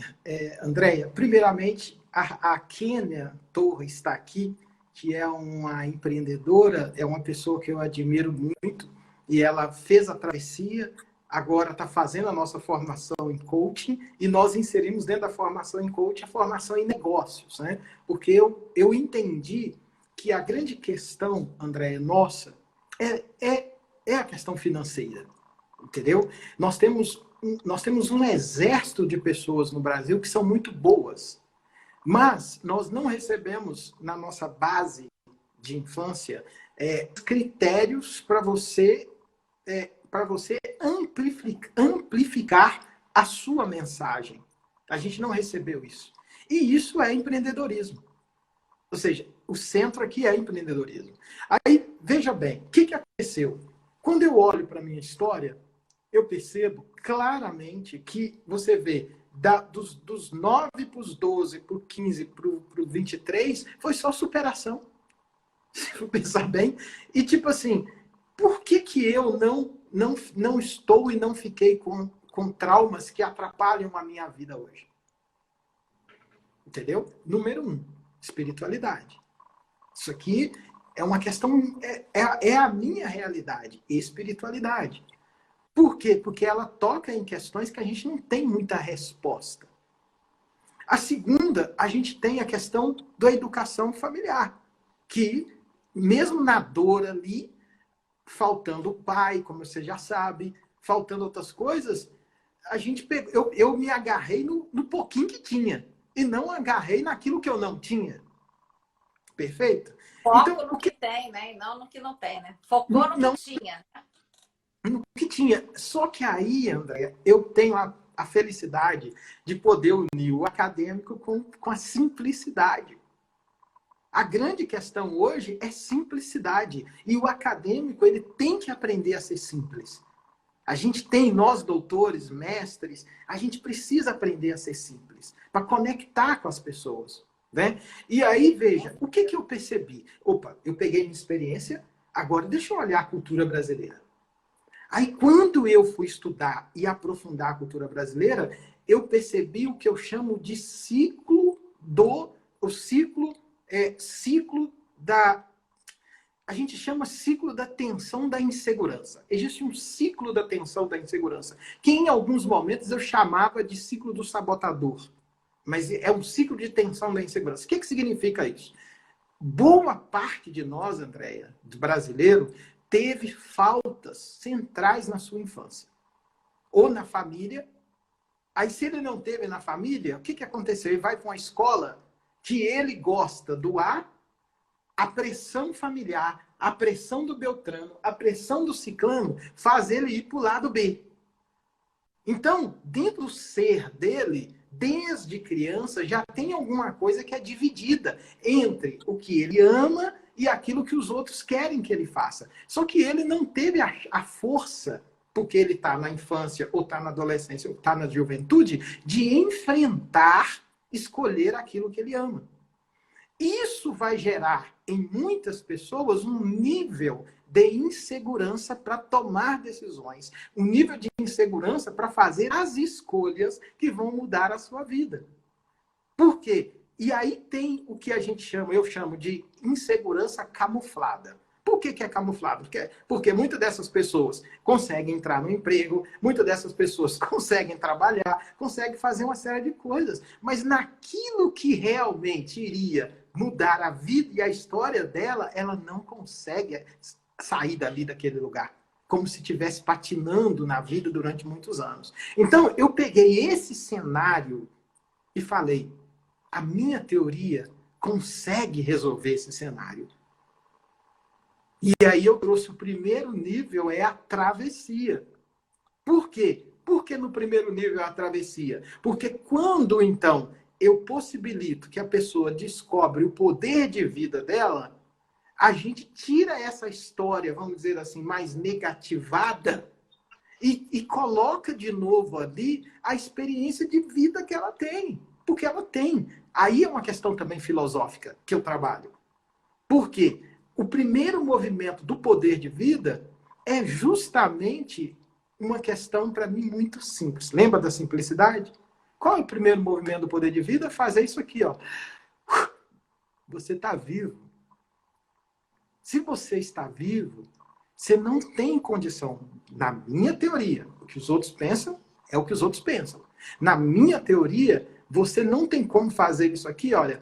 Andréia, primeiramente, a Kênia Torres está aqui, que é uma empreendedora, é uma pessoa que eu admiro muito, e ela fez a travessia, agora está fazendo a nossa formação em coaching, e nós inserimos dentro da formação em coaching a formação em negócios, né? Porque eu entendi que a grande questão, Andréia, nossa, é a questão financeira, entendeu? Nós temos um exército de pessoas no Brasil que são muito boas, mas nós não recebemos na nossa base de infância critérios para você amplificar a sua mensagem. A gente não recebeu isso. E isso é empreendedorismo. Ou seja, o centro aqui é empreendedorismo. Aí, veja bem, o que aconteceu? Quando eu olho para a minha história, eu percebo claramente que você vê dos 9 para os 12, para o 15, para o 23, foi só superação. Se for pensar bem. E tipo assim, por que eu não estou e não fiquei com traumas que atrapalham a minha vida hoje? Entendeu? Número 1, espiritualidade. Isso aqui É uma questão, é a minha realidade, espiritualidade. Por quê? Porque ela toca em questões que a gente não tem muita resposta. A segunda, a gente tem a questão da educação familiar, que mesmo na dor ali, faltando o pai, como você já sabe, faltando outras coisas, a gente pegou, eu me agarrei no pouquinho que tinha, e não agarrei naquilo que eu não tinha. Perfeito? Foco Então, no o que que tem, né? E não no que não tem, né? Focou no que não tinha. no que tinha. Só que aí, André, eu tenho a felicidade de poder unir o acadêmico com a simplicidade. A grande questão hoje é simplicidade. E o acadêmico, ele tem que aprender a ser simples. A gente tem, nós doutores, mestres, a gente precisa aprender a ser simples, para conectar com as pessoas. Né? E aí, veja, o que eu percebi? Opa, eu peguei minha experiência, agora deixa eu olhar a cultura brasileira. Aí, quando eu fui estudar e aprofundar a cultura brasileira, eu percebi o que eu chamo de ciclo da. A gente chama ciclo da tensão da insegurança. Existe um ciclo da tensão da insegurança, que em alguns momentos eu chamava de ciclo do sabotador. Mas é um ciclo de tensão da insegurança. O que significa isso? Boa parte de nós, Andréia, de brasileiro, teve faltas centrais na sua infância. Ou na família. Aí, se ele não teve na família, o que aconteceu? Ele vai para uma escola que ele gosta do a pressão familiar, a pressão do Beltrano, a pressão do Ciclano, faz ele ir para o lado B. Então, dentro do ser dele, desde criança, já tem alguma coisa que é dividida entre o que ele ama e aquilo que os outros querem que ele faça. Só que ele não teve a força, porque ele está na infância, ou está na adolescência, ou está na juventude, de enfrentar, escolher aquilo que ele ama. Isso vai gerar em muitas pessoas um nível de insegurança para tomar decisões, um nível de insegurança para fazer as escolhas que vão mudar a sua vida. Por quê? E aí tem o que a gente chama, eu chamo de insegurança camuflada. Por que é camuflado? Porque muitas dessas pessoas conseguem entrar no emprego, muitas dessas pessoas conseguem trabalhar, conseguem fazer uma série de coisas, mas naquilo que realmente iria mudar a vida e a história dela, ela não consegue sair dali daquele lugar. Como se estivesse patinando na vida durante muitos anos. Então, eu peguei esse cenário e falei, a minha teoria consegue resolver esse cenário. E aí eu trouxe o primeiro nível, é a travessia. Por quê? Por que no primeiro nível é a travessia? Porque quando, então, eu possibilito que a pessoa descobre o poder de vida dela, a gente tira essa história, vamos dizer assim, mais negativada e coloca de novo ali a experiência de vida que ela tem. Porque ela tem. Aí é uma questão também filosófica que eu trabalho. Por quê? O primeiro movimento do poder de vida é justamente uma questão, para mim, muito simples. Lembra da simplicidade? Qual é o primeiro movimento do poder de vida? Fazer isso aqui, ó. Você está vivo. Se você está vivo, você não tem condição. Na minha teoria, o que os outros pensam é o que os outros pensam. Na minha teoria, você não tem como fazer isso aqui, olha,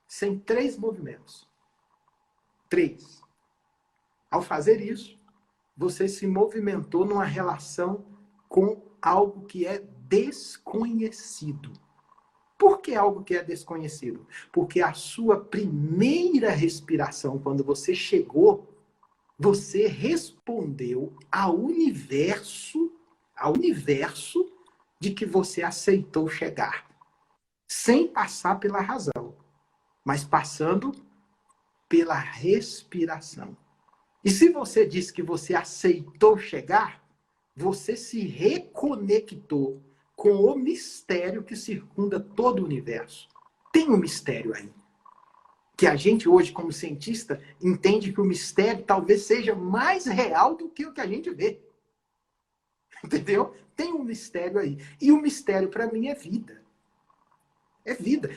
sem 3 movimentos. 3. Ao fazer isso, você se movimentou numa relação com algo que é desconhecido. Por que algo que é desconhecido? Porque a sua primeira respiração, quando você chegou, você respondeu ao universo de que você aceitou chegar. Sem passar pela razão, mas passando pela respiração. E se você diz que você aceitou chegar, você se reconectou com o mistério que circunda todo o universo. Tem um mistério aí. Que a gente hoje, como cientista, entende que o mistério talvez seja mais real do que o que a gente vê. Entendeu? Tem um mistério aí. E o mistério, para mim, é vida. É vida.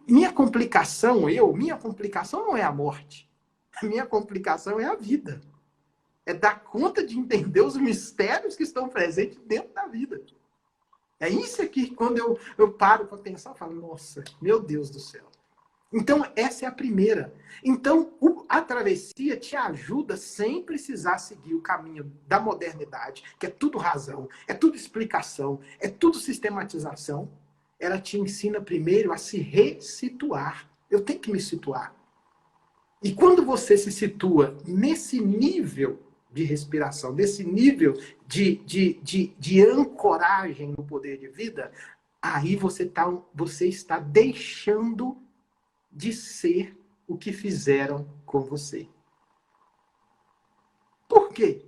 Minha complicação não é a morte. A minha complicação é a vida. É dar conta de entender os mistérios que estão presentes dentro da vida. É isso aqui, quando eu paro para pensar, eu falo, nossa, meu Deus do céu. Então, essa é a primeira. Então, a travessia te ajuda sem precisar seguir o caminho da modernidade, que é tudo razão, é tudo explicação, é tudo sistematização. Ela te ensina primeiro a se ressituar. Eu tenho que me situar. E quando você se situa nesse nível de respiração, nesse nível de ancoragem no poder de vida, aí você está deixando de ser o que fizeram com você. Por quê?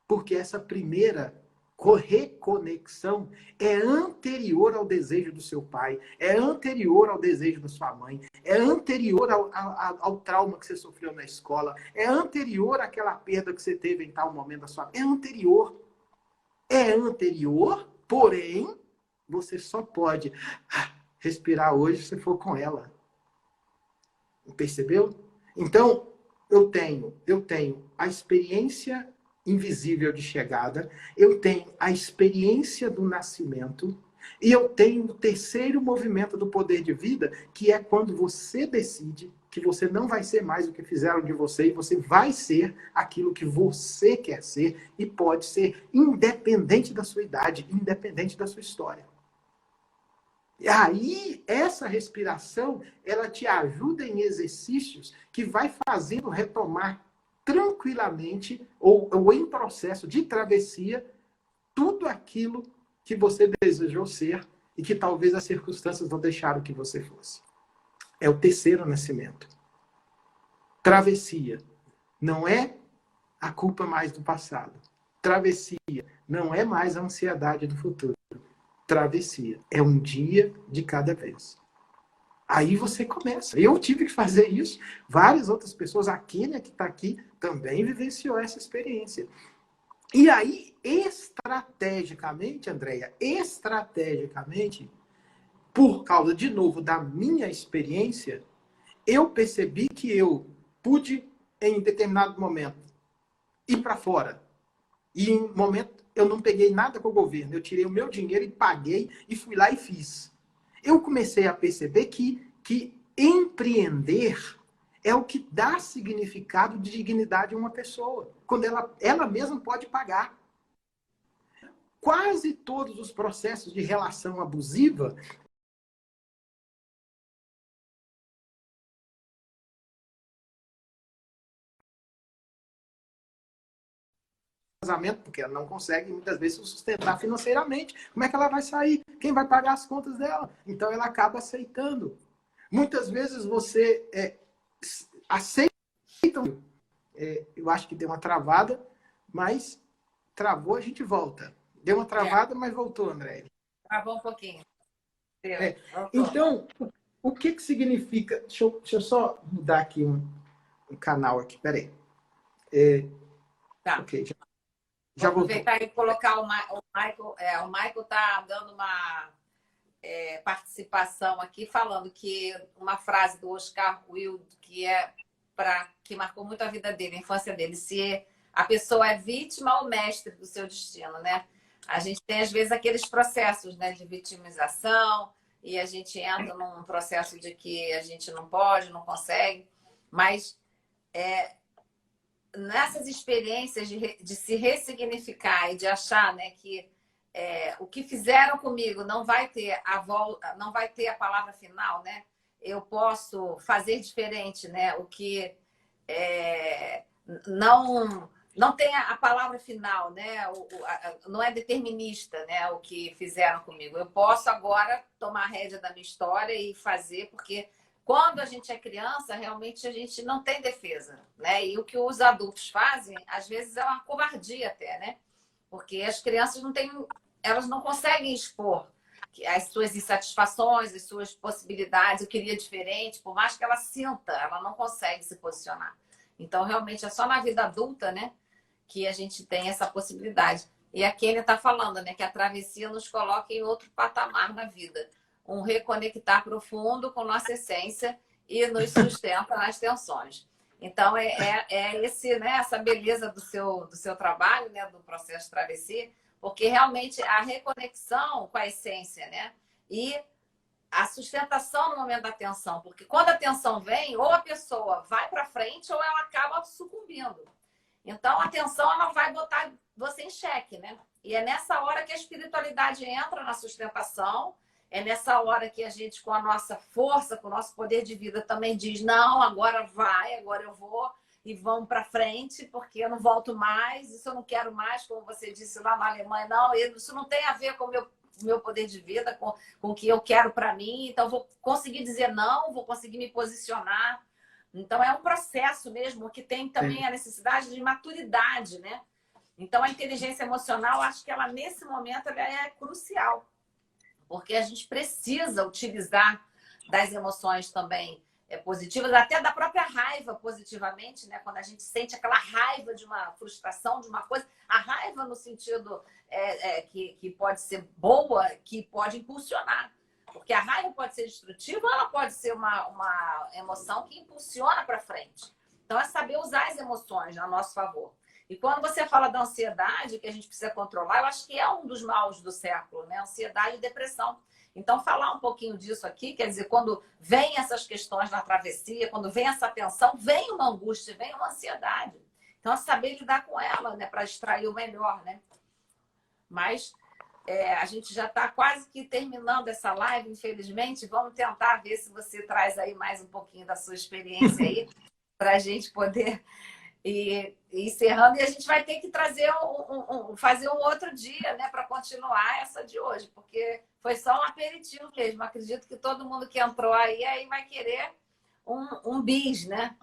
Porque essa primeira reconexão é anterior ao desejo do seu pai, é anterior ao desejo da sua mãe, é anterior ao trauma que você sofreu na escola, é anterior àquela perda que você teve em tal momento da sua vida. É anterior, porém, você só pode respirar hoje se for com ela. Percebeu? Então, eu tenho a experiência invisível de chegada, eu tenho a experiência do nascimento, e eu tenho o terceiro movimento do poder de vida, que é quando você decide que você não vai ser mais o que fizeram de você, e você vai ser aquilo que você quer ser, e pode ser independente da sua idade, independente da sua história. E aí, essa respiração, ela te ajuda em exercícios que vai fazendo retomar tranquilamente, ou em processo de travessia, tudo aquilo que você desejou ser e que talvez as circunstâncias não deixaram que você fosse. É o terceiro nascimento. Travessia não é a culpa mais do passado. Travessia não é mais a ansiedade do futuro. Travessia é um dia de cada vez. Aí você começa. Eu tive que fazer isso. Várias outras pessoas, a Kênia que está aqui, também vivenciou essa experiência. E aí, estrategicamente, Andréia, por causa, de novo, da minha experiência, eu percebi que eu pude, em determinado momento, ir para fora. E em um momento, eu não peguei nada com o governo. Eu tirei o meu dinheiro e paguei e fui lá e fiz. Eu comecei a perceber que empreender é o que dá significado de dignidade a uma pessoa. Quando ela mesma pode pagar. Quase todos os processos de relação abusiva casamento, porque ela não consegue muitas vezes se sustentar financeiramente. Como é que ela vai sair? Quem vai pagar as contas dela? Então ela acaba aceitando. Muitas vezes você aceita. Eu acho que deu uma travada, mas travou, a gente volta. Deu uma travada, mas voltou, André. Travou um pouquinho. Então, o que significa... Deixa eu só mudar aqui um canal aqui, peraí. Tá. Ok, já vou aproveitar e colocar o Michael. O Michael está dando uma participação aqui, falando que uma frase do Oscar Wilde, que marcou muito a vida dele, a infância dele: se a pessoa é vítima ou mestre do seu destino, né? A gente tem, às vezes, aqueles processos, né, de vitimização, e a gente entra num processo de que a gente não pode, não consegue, mas nessas experiências de se ressignificar e de achar, né, que o que fizeram comigo não vai ter não vai ter a palavra final, né? Eu posso fazer diferente, né? O que não tem a palavra final, né? Não é determinista, né? O que fizeram comigo. Eu posso agora tomar a rédea da minha história e fazer, porque quando a gente é criança, realmente a gente não tem defesa, né? E o que os adultos fazem, às vezes, é uma covardia até, né? Porque as crianças elas não conseguem expor as suas insatisfações, as suas possibilidades. Eu queria diferente, por mais que ela sinta, ela não consegue se posicionar. Então, realmente, é só na vida adulta, né, que a gente tem essa possibilidade. E a Kênia está falando, né, que a travessia nos coloca em outro patamar na vida. Um reconectar profundo com nossa essência e nos sustenta nas tensões. Então, esse, né, essa beleza do seu trabalho, né, do processo de travessia, porque realmente a reconexão com a essência, né? E a sustentação no momento da tensão, porque quando a tensão vem, ou a pessoa vai para frente ou ela acaba sucumbindo. Então, a tensão ela vai botar você em xeque, né? E é nessa hora que a espiritualidade entra na sustentação, é nessa hora que a gente, com a nossa força, com o nosso poder de vida, também diz: não, agora vai, agora eu vou e vamos para frente, porque eu não volto mais, isso eu não quero mais, como você disse lá na Alemanha, não, isso não tem a ver com o meu poder de vida, com o que eu quero para mim, então vou conseguir dizer não, vou conseguir me posicionar. Então é um processo mesmo que tem também a necessidade de maturidade, né? Então a inteligência emocional, acho que ela nesse momento ela é crucial, porque a gente precisa utilizar das emoções também positivas, até da própria raiva positivamente, né? Quando a gente sente aquela raiva de uma frustração, de uma coisa, a raiva no sentido que pode ser boa, que pode impulsionar. Porque a raiva pode ser destrutiva ou ela pode ser uma emoção que impulsiona para frente. Então, é saber usar as emoções a nosso favor. E quando você fala da ansiedade, que a gente precisa controlar, eu acho que é um dos males do século, né? Ansiedade e depressão. Então, falar um pouquinho disso aqui, quer dizer, quando vem essas questões na travessia, quando vem essa tensão, vem uma angústia, vem uma ansiedade. Então, é saber lidar com ela, né? Para extrair o melhor, né? Mas a gente já está quase que terminando essa live, infelizmente. Vamos tentar ver se você traz aí mais um pouquinho da sua experiência aí, para a gente poder ir encerrando. E a gente vai ter que trazer fazer um outro dia, né, para continuar essa de hoje, porque foi só um aperitivo mesmo. Acredito que todo mundo que entrou aí vai querer um bis, né?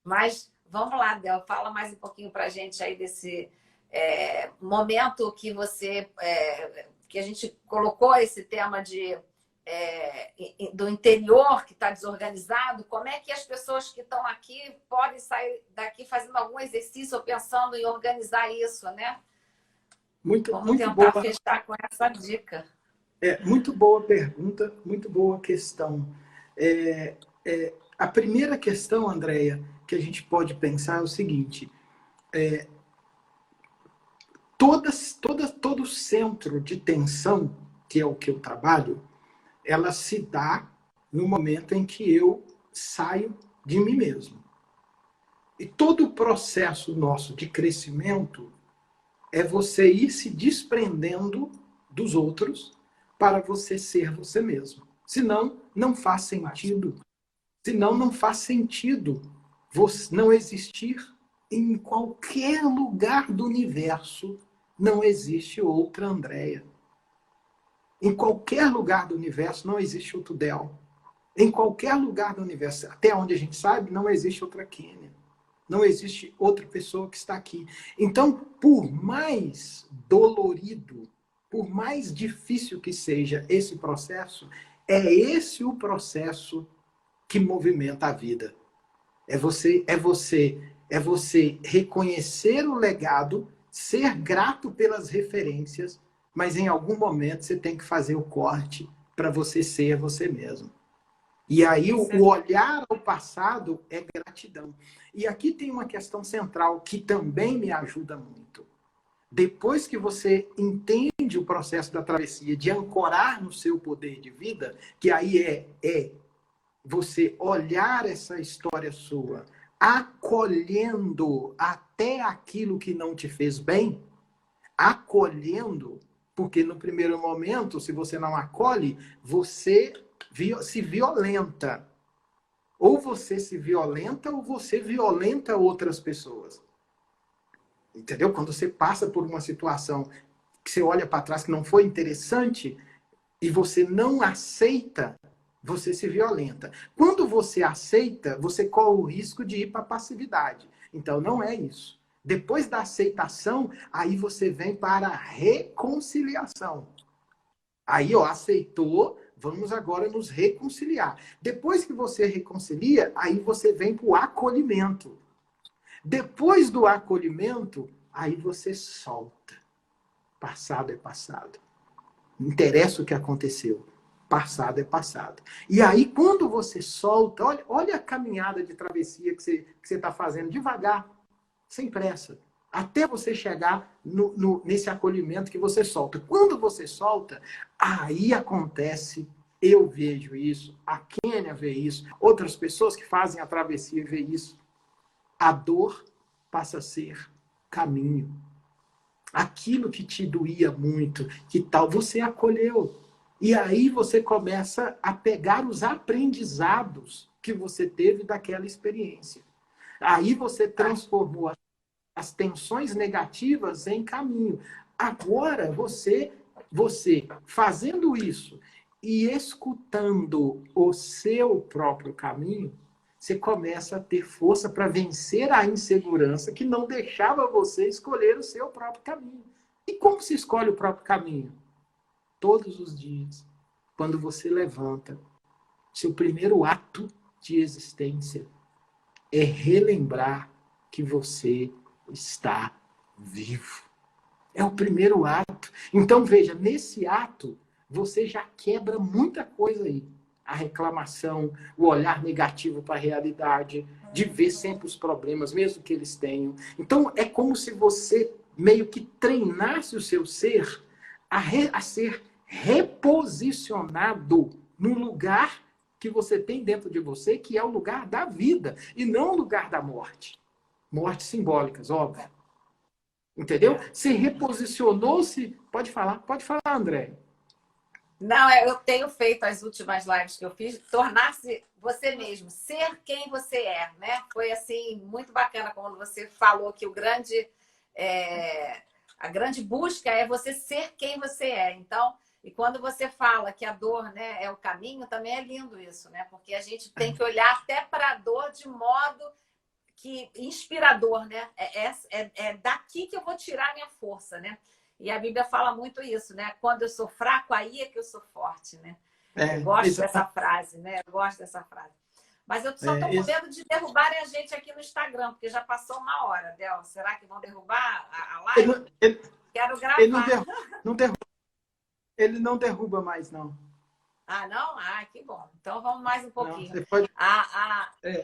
Mas vamos lá, Del, fala mais um pouquinho para a gente aí desse momento que que a gente colocou esse tema do interior que está desorganizado. Como é que as pessoas que estão aqui podem sair daqui fazendo algum exercício ou pensando em organizar isso, né? Vamos tentar fechar com essa dica. Muito boa pergunta, muito boa questão. A primeira questão, Andréia, que a gente pode pensar é o seguinte: todo centro de tensão, que é o que eu trabalho, ela se dá no momento em que eu saio de mim mesmo. E todo o processo nosso de crescimento é você ir se desprendendo dos outros para você ser você mesmo. Senão, não faz sentido. Senão, não faz sentido você não existir em qualquer lugar do universo. Não existe outra Andréia. Em qualquer lugar do universo não existe outro Del. Em qualquer lugar do universo, até onde a gente sabe, não existe outra Kênia. Não existe outra pessoa que está aqui. Então, por mais dolorido, por mais difícil que seja esse processo, é esse o processo que movimenta a vida. É você reconhecer o legado, ser grato pelas referências, mas em algum momento você tem que fazer o corte para você ser você mesmo. E aí o olhar ao passado é gratidão. E aqui tem uma questão central que também me ajuda muito. Depois que você entende o processo da travessia, de ancorar no seu poder de vida, que aí é você olhar essa história sua, acolhendo até aquilo que não te fez bem, acolhendo, porque no primeiro momento, se você não acolhe, você se violenta. Ou você se violenta, ou você violenta outras pessoas. Entendeu? Quando você passa por uma situação que você olha para trás que não foi interessante e você não aceita, você se violenta. Quando você aceita, você corre o risco de ir para a passividade. Então, não é isso. Depois da aceitação, aí você vem para a reconciliação. Aí, aceitou, vamos agora nos reconciliar. Depois que você reconcilia, aí você vem para o acolhimento. Depois do acolhimento, aí você solta. Passado é passado. Não interessa o que aconteceu. Passado é passado. E aí, quando você solta, olha a caminhada de travessia que você está fazendo devagar, sem pressa, até você chegar nesse acolhimento que você solta. Quando você solta, aí acontece, eu vejo isso, a Kênia vê isso, outras pessoas que fazem a travessia vê isso. A dor passa a ser caminho. Aquilo que te doía muito, que tal, você acolheu. E aí você começa a pegar os aprendizados que você teve daquela experiência. Aí você transformou as tensões negativas em caminho. Agora você fazendo isso e escutando o seu próprio caminho, você começa a ter força para vencer a insegurança que não deixava você escolher o seu próprio caminho. E como se escolhe o próprio caminho? Todos os dias, quando você levanta, seu primeiro ato de existência é relembrar que você está vivo. É o primeiro ato. Então, veja, nesse ato, você já quebra muita coisa aí. A reclamação, o olhar negativo para a realidade, de ver sempre os problemas, mesmo que eles tenham. Então, é como se você meio que treinasse o seu ser a ser reposicionado no lugar que você tem dentro de você, que é o lugar da vida, e não o lugar da morte. Mortes simbólicas, óbvio. Entendeu? Você reposicionou-se. Pode falar, André. Não, eu tenho feito as últimas lives que eu fiz, tornar-se você mesmo, ser quem você é, né? Foi assim muito bacana quando você falou que a grande busca é você ser quem você é. Então, e quando você fala que a dor, né, é o caminho, também é lindo isso, né? Porque a gente tem que olhar até para a dor de modo que inspirador, né? É daqui que eu vou tirar minha força, né? E a Bíblia fala muito isso, né? Quando eu sou fraco, aí é que eu sou forte, né? Eu gosto dessa frase, né? Eu gosto dessa frase. Mas eu só estou com medo de derrubarem a gente aqui no Instagram, porque já passou uma hora, Del. Será que vão derrubar a live? Quero gravar. Ele não derruba mais, não. Ah, não? Ah, que bom. Então vamos mais um pouquinho. Não, pode...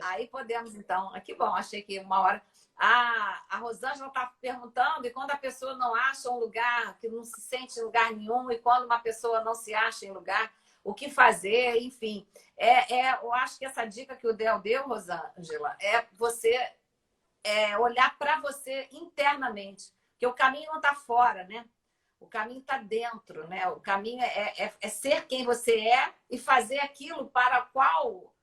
Aí podemos, então. Ah, que bom, achei que uma hora. A Rosângela está perguntando, e quando a pessoa não acha um lugar, que não se sente em lugar nenhum, e quando uma pessoa não se acha em lugar, o que fazer, enfim. Eu acho que essa dica que o Del deu, Rosângela, é você olhar para você internamente, porque o caminho não está fora, né? O caminho está dentro, né? O caminho é ser quem você é e fazer aquilo para o qual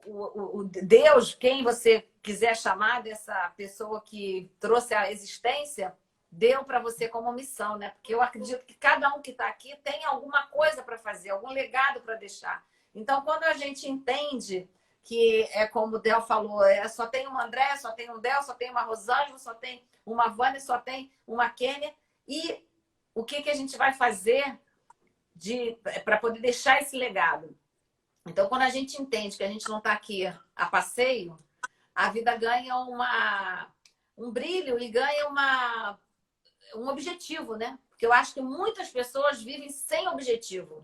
o Deus, quem você quiser chamar dessa pessoa que trouxe a existência, deu para você como missão, né? Porque eu acredito que cada um que está aqui tem alguma coisa para fazer, algum legado para deixar. Então, quando a gente entende que é como o Del falou, só tem uma André, só tem um Del, só tem uma Rosângela, só tem uma Vânia, só tem uma Kênia, e o que a gente vai fazer para poder deixar esse legado? Então, quando a gente entende que a gente não está aqui a passeio, a vida ganha um brilho e ganha um objetivo, né? Porque eu acho que muitas pessoas vivem sem objetivo.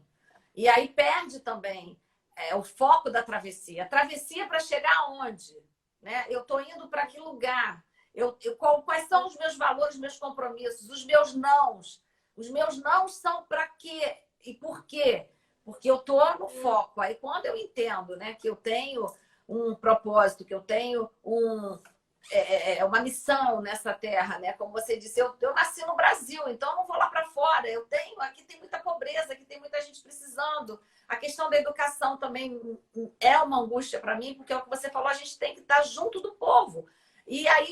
E aí perde também o foco da travessia. A travessia para chegar aonde? Né? Eu estou indo para que lugar? Quais são os meus valores, os meus compromissos, os meus nãos? Os meus nãos são para quê e por quê? Porque eu estou no foco. Aí quando eu entendo, né, que eu tenho um propósito, que eu tenho uma missão nessa terra, né? Como você disse, eu nasci no Brasil, então eu não vou lá para fora. Aqui tem muita pobreza, aqui tem muita gente precisando. A questão da educação também é uma angústia para mim, porque é o que você falou, a gente tem que estar junto do povo. E aí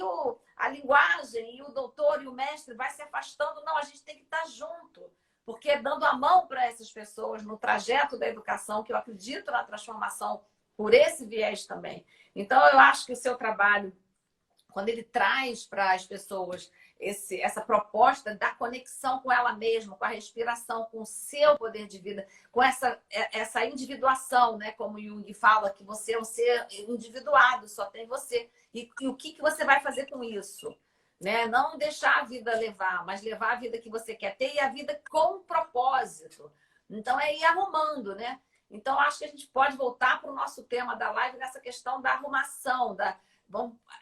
a linguagem e o doutor e o mestre vai se afastando. Não, a gente tem que estar junto. Porque dando a mão para essas pessoas no trajeto da educação, que eu acredito na transformação por esse viés também. Então, eu acho que o seu trabalho, quando ele traz para as pessoas essa proposta da conexão com ela mesma, com a respiração, com o seu poder de vida, com essa individuação, né? Como Jung fala, que você é um ser individuado, só tem você. E o que você vai fazer com isso? Né? Não deixar a vida levar, mas levar a vida que você quer ter e a vida com propósito. Então, é ir arrumando, né? Então, acho que a gente pode voltar para o nosso tema da live nessa questão da arrumação,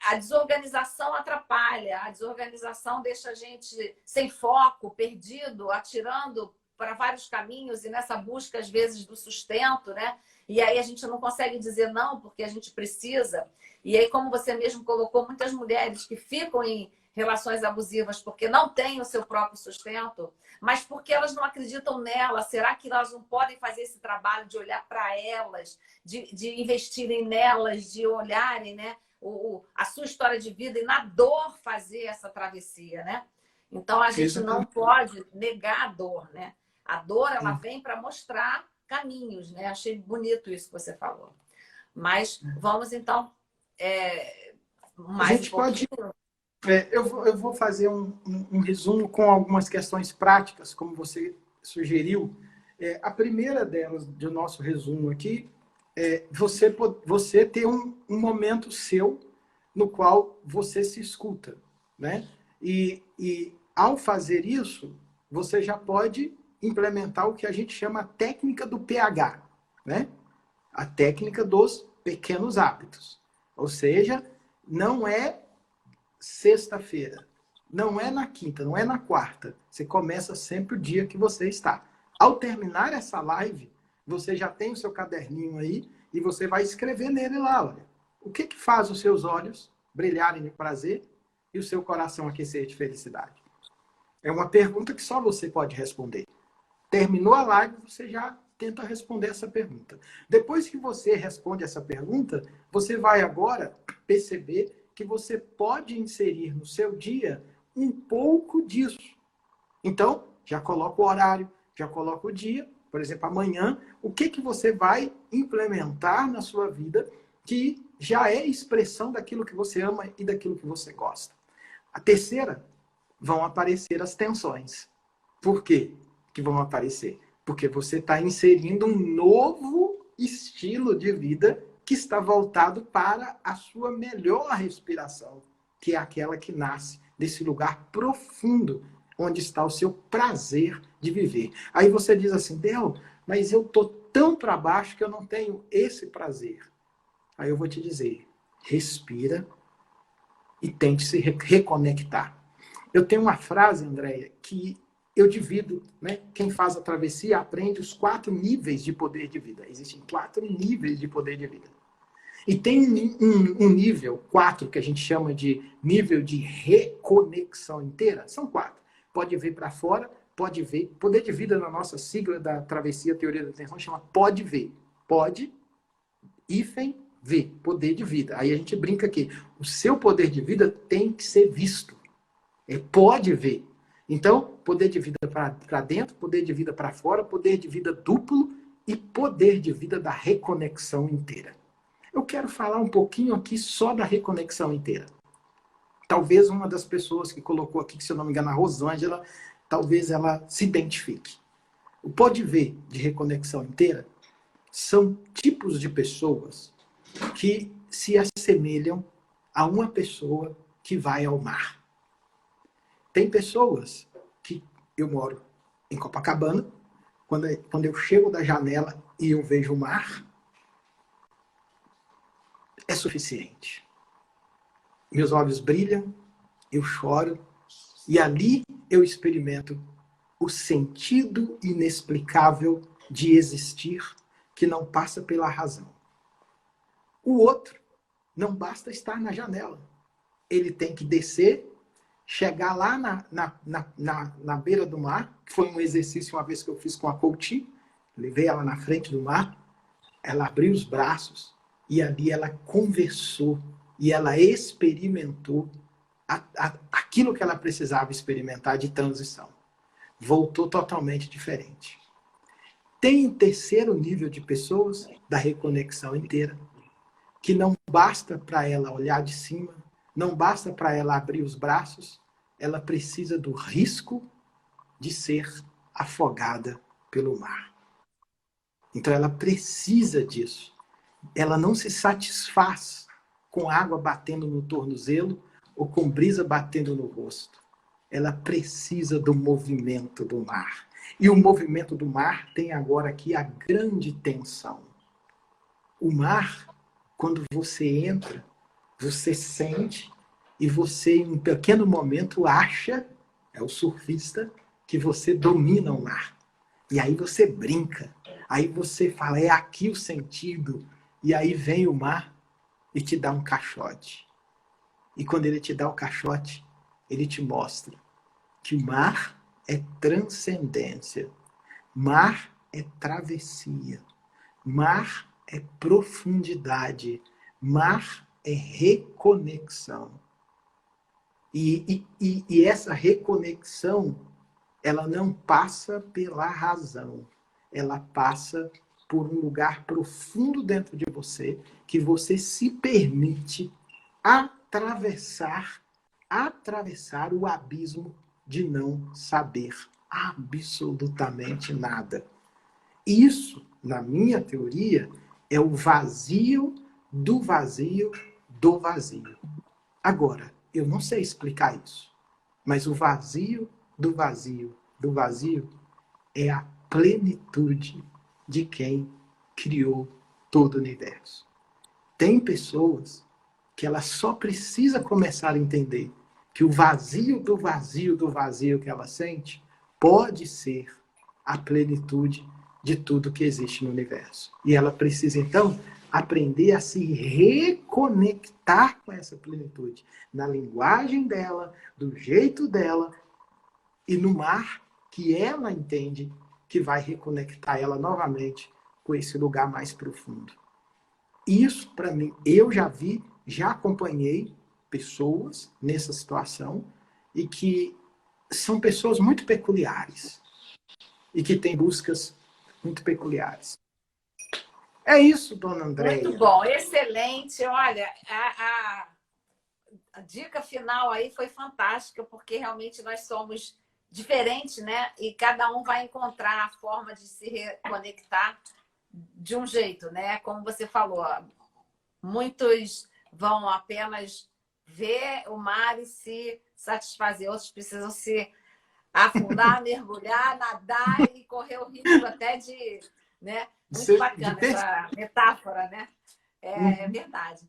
a desorganização atrapalha, a desorganização deixa a gente sem foco, perdido, atirando para vários caminhos e nessa busca, às vezes, do sustento, né? E aí a gente não consegue dizer não porque a gente precisa. E aí, como você mesmo colocou, muitas mulheres que ficam em relações abusivas porque não têm o seu próprio sustento, mas porque elas não acreditam nela. Será que elas não podem fazer esse trabalho de olhar para elas, de investirem nelas, de olharem, né, a sua história de vida e na dor fazer essa travessia, né? Então, a gente não pode negar a dor, né? A dor, ela vem para mostrar caminhos, né? Achei bonito isso que você falou. Mas vamos, então, mais a gente um pouquinho. Eu vou fazer um resumo com algumas questões práticas, como você sugeriu. A primeira delas, do nosso resumo aqui, é você ter um momento seu no qual você se escuta, né? E ao fazer isso, você já pode implementar o que a gente chama a técnica do PH, né? A técnica dos pequenos hábitos. Ou seja, não é sexta-feira, não é na quinta, não é na quarta. Você começa sempre o dia que você está. Ao terminar essa live, você já tem o seu caderninho aí e você vai escrever nele lá, olha, o que faz os seus olhos brilharem de prazer e o seu coração aquecer de felicidade? É uma pergunta que só você pode responder. Terminou a live, você já tenta responder essa pergunta. Depois que você responde essa pergunta, você vai agora perceber que você pode inserir no seu dia um pouco disso. Então, já coloca o horário, já coloca o dia. Por exemplo, amanhã, o que você vai implementar na sua vida que já é expressão daquilo que você ama e daquilo que você gosta. A terceira, vão aparecer as tensões. Por quê que vão aparecer? Porque você está inserindo um novo estilo de vida que está voltado para a sua melhor respiração, que é aquela que nasce desse lugar profundo, onde está o seu prazer de viver. Aí você diz assim, Del, mas eu estou tão para baixo que eu não tenho esse prazer. Aí eu vou te dizer, respira e tente se reconectar. Eu tenho uma frase, Andréia, que eu divido, né? Quem faz a travessia aprende os 4 níveis de poder de vida. Existem 4 níveis de poder de vida. E tem um nível 4 que a gente chama de nível de reconexão inteira. São 4. Pode ver para fora, pode ver. Poder de vida na nossa sigla da travessia Teoria da Atenção chama pode ver. Pode, hífen, ver. Poder de vida. Aí a gente brinca que o seu poder de vida tem que ser visto. Pode ver. Então, poder de vida para dentro, poder de vida para fora, poder de vida duplo e poder de vida da reconexão inteira. Eu quero falar um pouquinho aqui só da reconexão inteira. Talvez uma das pessoas que colocou aqui, que se eu não me engano, a Rosângela, talvez ela se identifique. O pode ver de reconexão inteira são tipos de pessoas que se assemelham a uma pessoa que vai ao mar. Tem pessoas que eu moro em Copacabana, quando eu chego da janela e eu vejo o mar, é suficiente. Meus olhos brilham, eu choro, e ali eu experimento o sentido inexplicável de existir que não passa pela razão. O outro não basta estar na janela. Ele tem que descer, chegar lá na beira do mar, que foi um exercício uma vez que eu fiz com a Couti, levei ela na frente do mar, ela abriu os braços e ali ela conversou e ela experimentou aquilo que ela precisava experimentar de transição. Voltou totalmente diferente. Tem um terceiro nível de pessoas da reconexão inteira, que não basta para ela olhar de cima, não basta para ela abrir os braços, ela precisa do risco de ser afogada pelo mar. Então ela precisa disso. Ela não se satisfaz com água batendo no tornozelo ou com brisa batendo no rosto. Ela precisa do movimento do mar. E o movimento do mar tem agora aqui a grande tensão. O mar, quando você entra, você sente e você, em um pequeno momento, acha, é o surfista, que você domina o mar. E aí você brinca. Aí você fala, é aqui o sentido. E aí vem o mar e te dá um caixote. E quando ele te dá o caixote, ele te mostra que o mar é transcendência. Mar é travessia. Mar é profundidade. Mar é reconexão. E essa reconexão, ela não passa pela razão. Ela passa por um lugar profundo dentro de você, que você se permite atravessar o abismo de não saber absolutamente nada. Isso, na minha teoria, é o vazio do vazio do vazio. Agora, eu não sei explicar isso, mas o vazio do vazio do vazio é a plenitude de quem criou todo o universo. Tem pessoas que ela só precisa começar a entender que o vazio do vazio do vazio que ela sente pode ser a plenitude de tudo que existe no universo. E ela precisa, então, aprender a se reconectar com essa plenitude, na linguagem dela, do jeito dela, e no mar que ela entende que vai reconectar ela novamente com esse lugar mais profundo. Isso, para mim, eu já vi, já acompanhei pessoas nessa situação e que são pessoas muito peculiares e que têm buscas muito peculiares. É isso, dona Andréia. Muito bom, excelente. Olha, a dica final aí foi fantástica, porque realmente nós somos diferentes, né? E cada um vai encontrar a forma de se reconectar de um jeito, né? Como você falou, muitos vão apenas ver o mar e se satisfazer, outros precisam se afundar, mergulhar, nadar e correr o risco até de... né? Muito bacana essa metáfora, né? É verdade.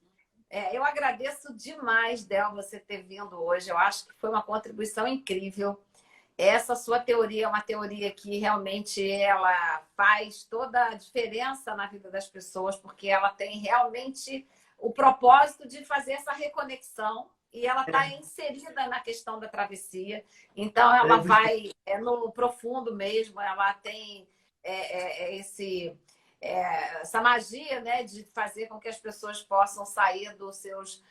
Eu agradeço demais, Del, você ter vindo hoje. Eu acho que foi uma contribuição incrível. Essa sua teoria é uma teoria que realmente ela faz toda a diferença na vida das pessoas, porque ela tem realmente o propósito de fazer essa reconexão e ela está inserida na questão da travessia. Então, ela vai no profundo mesmo, ela tem essa magia, né, de fazer com que as pessoas possam sair dos seus...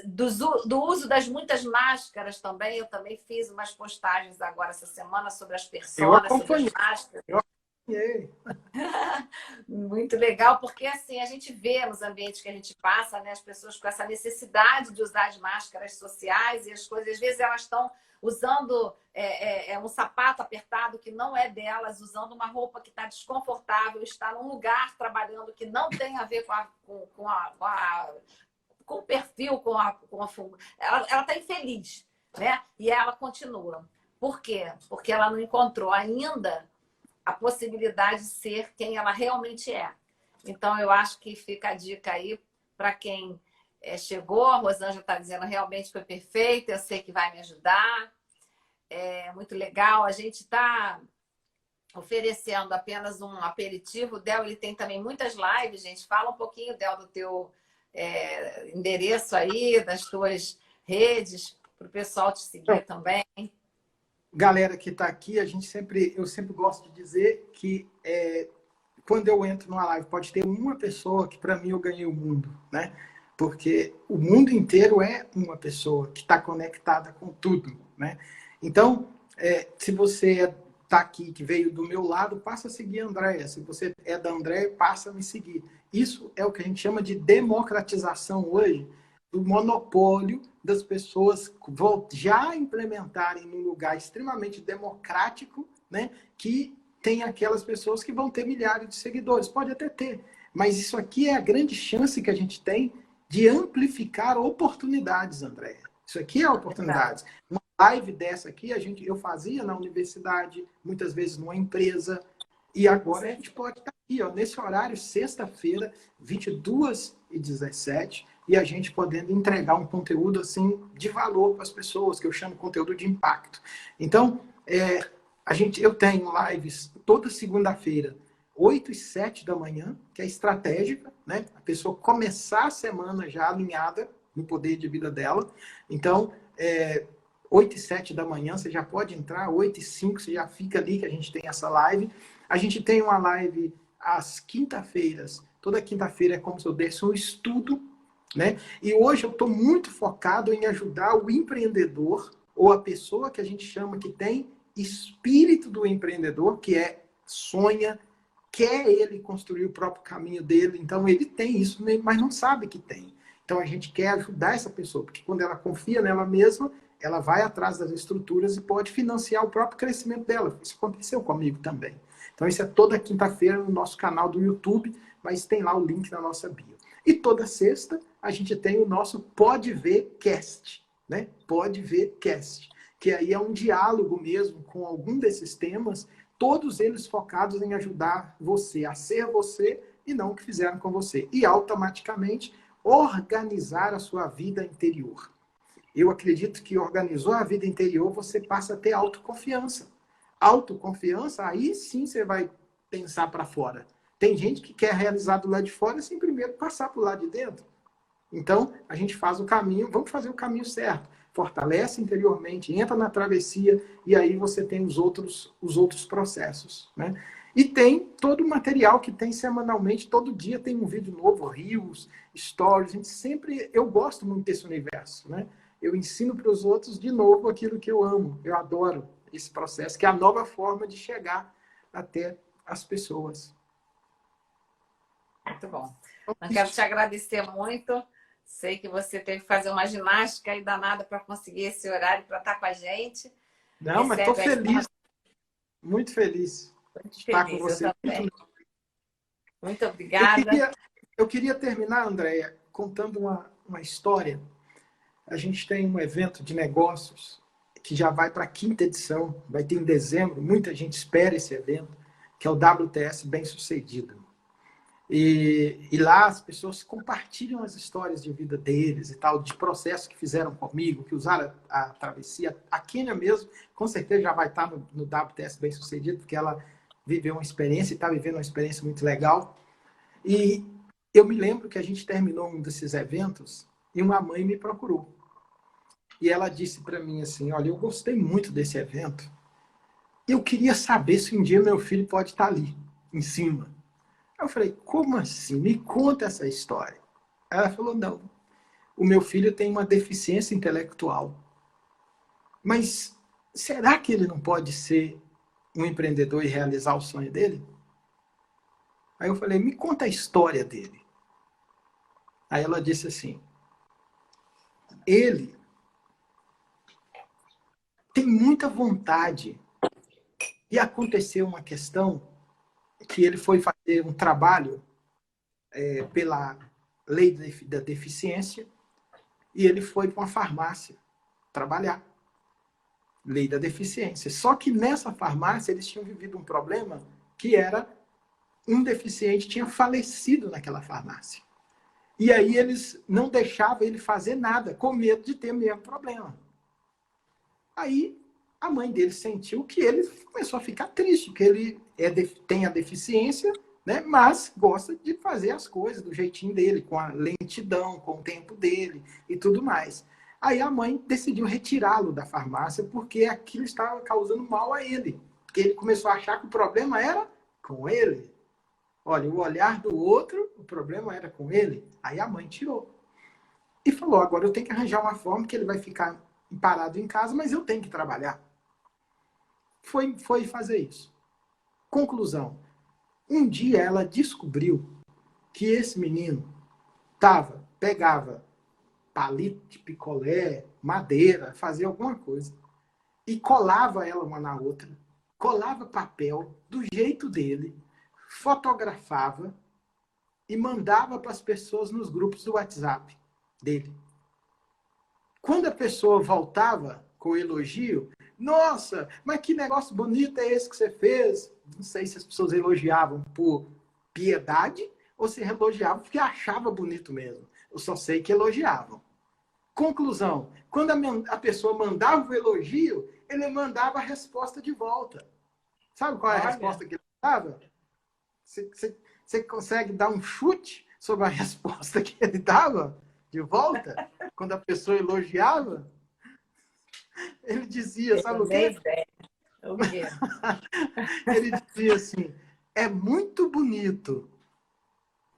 do uso das muitas máscaras também. Eu também fiz umas postagens agora essa semana sobre as personas, sobre as máscaras. Eu acompanhei. Muito legal, porque assim, a gente vê nos ambientes que a gente passa, né, as pessoas com essa necessidade de usar as máscaras sociais e as coisas, às vezes elas estão usando um sapato apertado que não é delas, usando uma roupa que está desconfortável, está num lugar trabalhando que não tem a ver com o perfil, ela está infeliz, né? E ela continua. Por quê? Porque ela não encontrou ainda a possibilidade de ser quem ela realmente é. Então, eu acho que fica a dica aí para quem chegou. A Rosângela está dizendo realmente foi perfeito, eu sei que vai me ajudar. É muito legal. A gente está oferecendo apenas um aperitivo. O Del, ele tem também muitas lives, gente. Fala um pouquinho, Del, do teu endereço aí, das tuas redes, para o pessoal te seguir também. Galera que está aqui, eu sempre gosto de dizer que quando eu entro numa live, pode ter uma pessoa que, para mim, eu ganhei o mundo, né? Porque o mundo inteiro é uma pessoa que está conectada com tudo, né? Então, se você está aqui, que veio do meu lado, passa a seguir a Andréia. Se você é da Andréia, passa a me seguir. Isso é o que a gente chama de democratização hoje, do monopólio das pessoas já implementarem num lugar extremamente democrático, né, que tem aquelas pessoas que vão ter milhares de seguidores. Pode até ter, mas isso aqui é a grande chance que a gente tem de amplificar oportunidades, Andréia. Isso aqui é oportunidades. Uma live dessa aqui, eu fazia na universidade, muitas vezes numa empresa, e agora a gente pode estar aqui, ó, nesse horário, sexta-feira, 22h17, e a gente podendo entregar um conteúdo assim de valor para as pessoas, que eu chamo de conteúdo de impacto. Então, eu tenho lives toda segunda-feira, 8 e 7 da manhã, que é estratégica, né? A pessoa começar a semana já alinhada no poder de vida dela. Então, 8 e 7 da manhã, você já pode entrar, 8 e 5 você já fica ali, que a gente tem essa live. A gente tem uma live às quinta-feiras. Toda quinta-feira é como se eu desse um estudo, né? E hoje eu estou muito focado em ajudar o empreendedor, ou a pessoa que a gente chama que tem espírito do empreendedor, que sonha, quer ele construir o próprio caminho dele. Então ele tem isso, mas não sabe que tem. Então a gente quer ajudar essa pessoa, porque quando ela confia nela mesma, ela vai atrás das estruturas e pode financiar o próprio crescimento dela. Isso aconteceu comigo também. Então isso é toda quinta-feira no nosso canal do YouTube, mas tem lá o link na nossa bio. E toda sexta a gente tem o nosso Pode Ver Cast, né? Pode Ver Cast, que aí é um diálogo mesmo com algum desses temas, todos eles focados em ajudar você a ser você e não o que fizeram com você. E automaticamente organizar a sua vida interior. Eu acredito que organizou a vida interior, você passa a ter autoconfiança. Autoconfiança, aí sim você vai pensar para fora. Tem gente que quer realizar do lado de fora sem primeiro passar para o lado de dentro. Então, a gente faz o caminho, vamos fazer o caminho certo. Fortalece interiormente, entra na travessia e aí você tem os outros processos, né? E tem todo o material que tem semanalmente, todo dia tem um vídeo novo, reels, stories, eu gosto muito desse universo, né? Eu ensino para os outros de novo aquilo que eu amo, eu adoro esse processo, que é a nova forma de chegar até as pessoas. Muito bom. Eu quero te agradecer muito. Sei que você teve que fazer uma ginástica aí danada para conseguir esse horário para estar com a gente. Não, mas estou feliz, muito feliz de estar com você. Eu também. Muito obrigada. Eu queria terminar, Andréia, contando uma história. A gente tem um evento de negócios que já vai para a 5ª edição, vai ter em dezembro, muita gente espera esse evento, que é o WTS Bem Sucedido. E lá as pessoas compartilham as histórias de vida deles e tal, de processos que fizeram comigo, que usaram a travessia. A Kênia mesmo, com certeza já vai estar no WTS Bem Sucedido, porque ela viveu uma experiência e está vivendo uma experiência muito legal. E eu me lembro que a gente terminou um desses eventos e uma mãe me procurou. E ela disse para mim assim, olha, eu gostei muito desse evento. Eu queria saber se um dia meu filho pode estar ali, em cima. Eu falei, como assim? Me conta essa história. Ela falou, não, o meu filho tem uma deficiência intelectual. Mas será que ele não pode ser um empreendedor e realizar o sonho dele? Aí eu falei, me conta a história dele. Aí ela disse assim, ele tem muita vontade. E aconteceu uma questão que ele foi fazer um trabalho pela lei da deficiência e ele foi para uma farmácia trabalhar. Lei da deficiência. Só que nessa farmácia eles tinham vivido um problema que era um deficiente tinha falecido naquela farmácia. E aí eles não deixavam ele fazer nada, com medo de ter o mesmo problema. Aí a mãe dele sentiu que ele começou a ficar triste, que ele tem a deficiência, né, mas gosta de fazer as coisas do jeitinho dele, com a lentidão, com o tempo dele e tudo mais. Aí a mãe decidiu retirá-lo da farmácia porque aquilo estava causando mal a ele. Porque ele começou a achar que o problema era com ele. Olha, o olhar do outro, o problema era com ele. Aí a mãe tirou. E falou, agora eu tenho que arranjar uma forma que ele vai ficar parado em casa, mas eu tenho que trabalhar. Foi fazer isso. Conclusão. Um dia ela descobriu que esse menino pegava palito de picolé, madeira, fazia alguma coisa e colava ela uma na outra, colava papel do jeito dele, fotografava e mandava para as pessoas nos grupos do WhatsApp dele. Quando a pessoa voltava com elogio. Nossa, mas que negócio bonito é esse que você fez? Não sei se as pessoas elogiavam por piedade ou se elogiavam porque achava bonito mesmo. Eu só sei que elogiavam. Conclusão, quando a pessoa mandava o elogio, ele mandava a resposta de volta. Sabe qual é a Olha. resposta que ele dava? Você consegue dar um chute sobre a resposta que ele dava de volta? Quando a pessoa elogiava? Ele dizia, sabe o quê? O quê? Ele dizia assim, é muito bonito,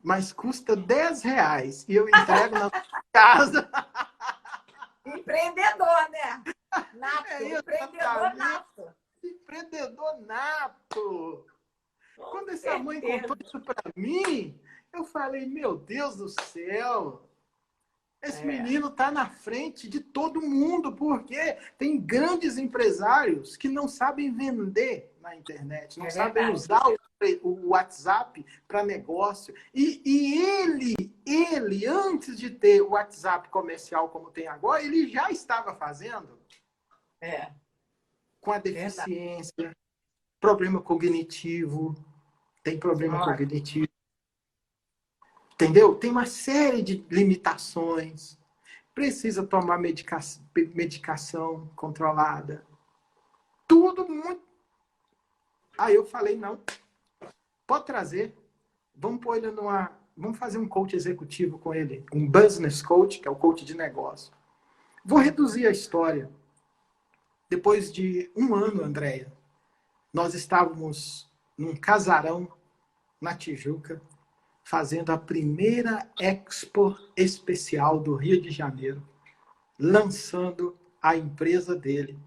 mas custa R$10 e eu entrego na casa. Empreendedor, né? Nato, empreendedor Exatamente. nato. Empreendedor nato. Com Quando essa mãe certeza. contou isso para mim, eu falei, meu Deus do céu, esse menino está na frente de todo mundo, porque tem grandes empresários que não sabem vender na internet, não sabem usar o WhatsApp para negócio. E ele, antes de ter o WhatsApp comercial como tem agora, ele já estava fazendo com a deficiência, problema cognitivo, tem problema cognitivo. Entendeu? Tem uma série de limitações. Precisa tomar medicação controlada. Tudo muito. Aí eu falei, não. Pode trazer. Vamos pôr ele numa. Vamos fazer um coach executivo com ele. Um business coach, que é o coach de negócio. Vou reduzir a história. Depois de um ano, Andréia, nós estávamos num casarão na Tijuca, fazendo a primeira Expo especial do Rio de Janeiro, lançando a empresa dele,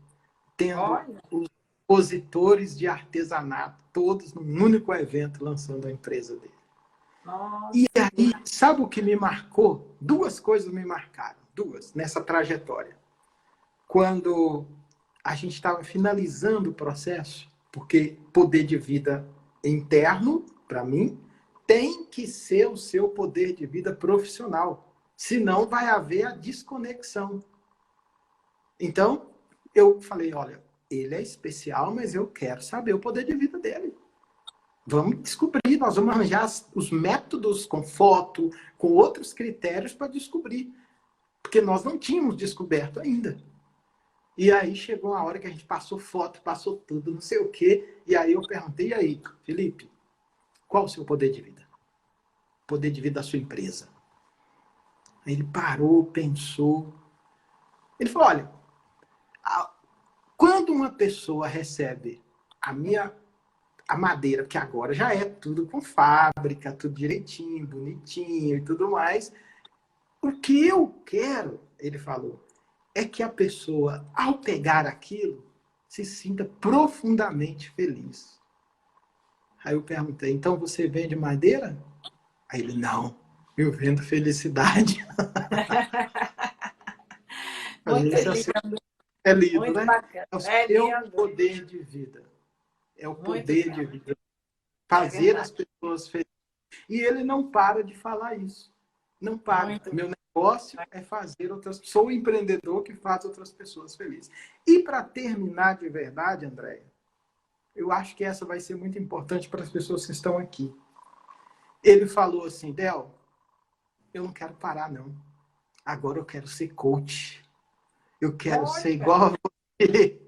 tendo os expositores de artesanato, todos num único evento, lançando a empresa dele. Nossa. E aí, sabe o que me marcou? Duas coisas me marcaram, nessa trajetória. Quando a gente estava finalizando o processo, porque poder de vida interno, para mim, tem que ser o seu poder de vida profissional. Senão vai haver a desconexão. Então, eu falei, olha, ele é especial, mas eu quero saber o poder de vida dele. Vamos descobrir, nós vamos arranjar os métodos com foto, com outros critérios para descobrir. Porque nós não tínhamos descoberto ainda. E aí chegou a hora que a gente passou foto, passou tudo, não sei o quê. E aí eu perguntei, e aí, Felipe, qual o seu poder de vida? Poder de vida da sua empresa. Aí ele parou, pensou. Ele falou, olha, quando uma pessoa recebe a madeira, que agora já é tudo com fábrica, tudo direitinho, bonitinho e tudo mais, o que eu quero, ele falou, é que a pessoa, ao pegar aquilo, se sinta profundamente feliz. Aí eu perguntei, então você vende madeira? Aí ele, não, eu vendo felicidade. Muito Isso lindo. é lindo, Muito né? bacana. É o poder de vida. É o poder de vida. Fazer as pessoas felizes. E ele não para de falar isso. Não para. Meu negócio é fazer outras pessoas. Sou o empreendedor que faz outras pessoas felizes. E para terminar de verdade, Andréia, eu acho que essa vai ser muito importante para as pessoas que estão aqui. Ele falou assim, Del, eu não quero parar, não. Agora eu quero ser coach. Eu quero ser igual a você.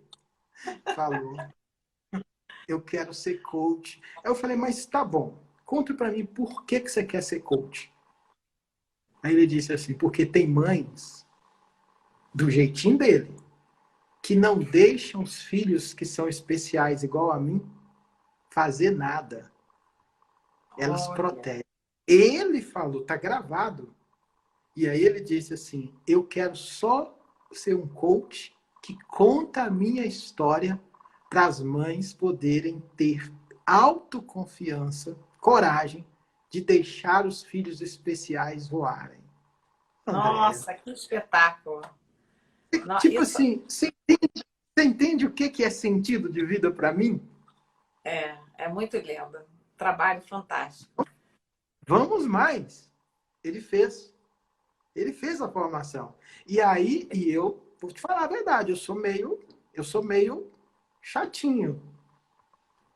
Falou. Eu quero ser coach. Aí eu falei, mas tá bom. Conta para mim por que você quer ser coach. Aí ele disse assim, porque tem mães, do jeitinho dele, que não deixam os filhos que são especiais igual a mim fazer nada. Elas protegem. Ele falou, tá gravado. E aí ele disse assim, eu quero só ser um coach que conta a minha história para as mães poderem ter autoconfiança, coragem de deixar os filhos especiais voarem. Nossa, que espetáculo. Tipo assim, você entende o que é sentido de vida para mim? É muito lindo. Trabalho fantástico. Vamos mais. Ele fez. Ele fez a formação. E aí, vou te falar a verdade, eu sou meio chatinho.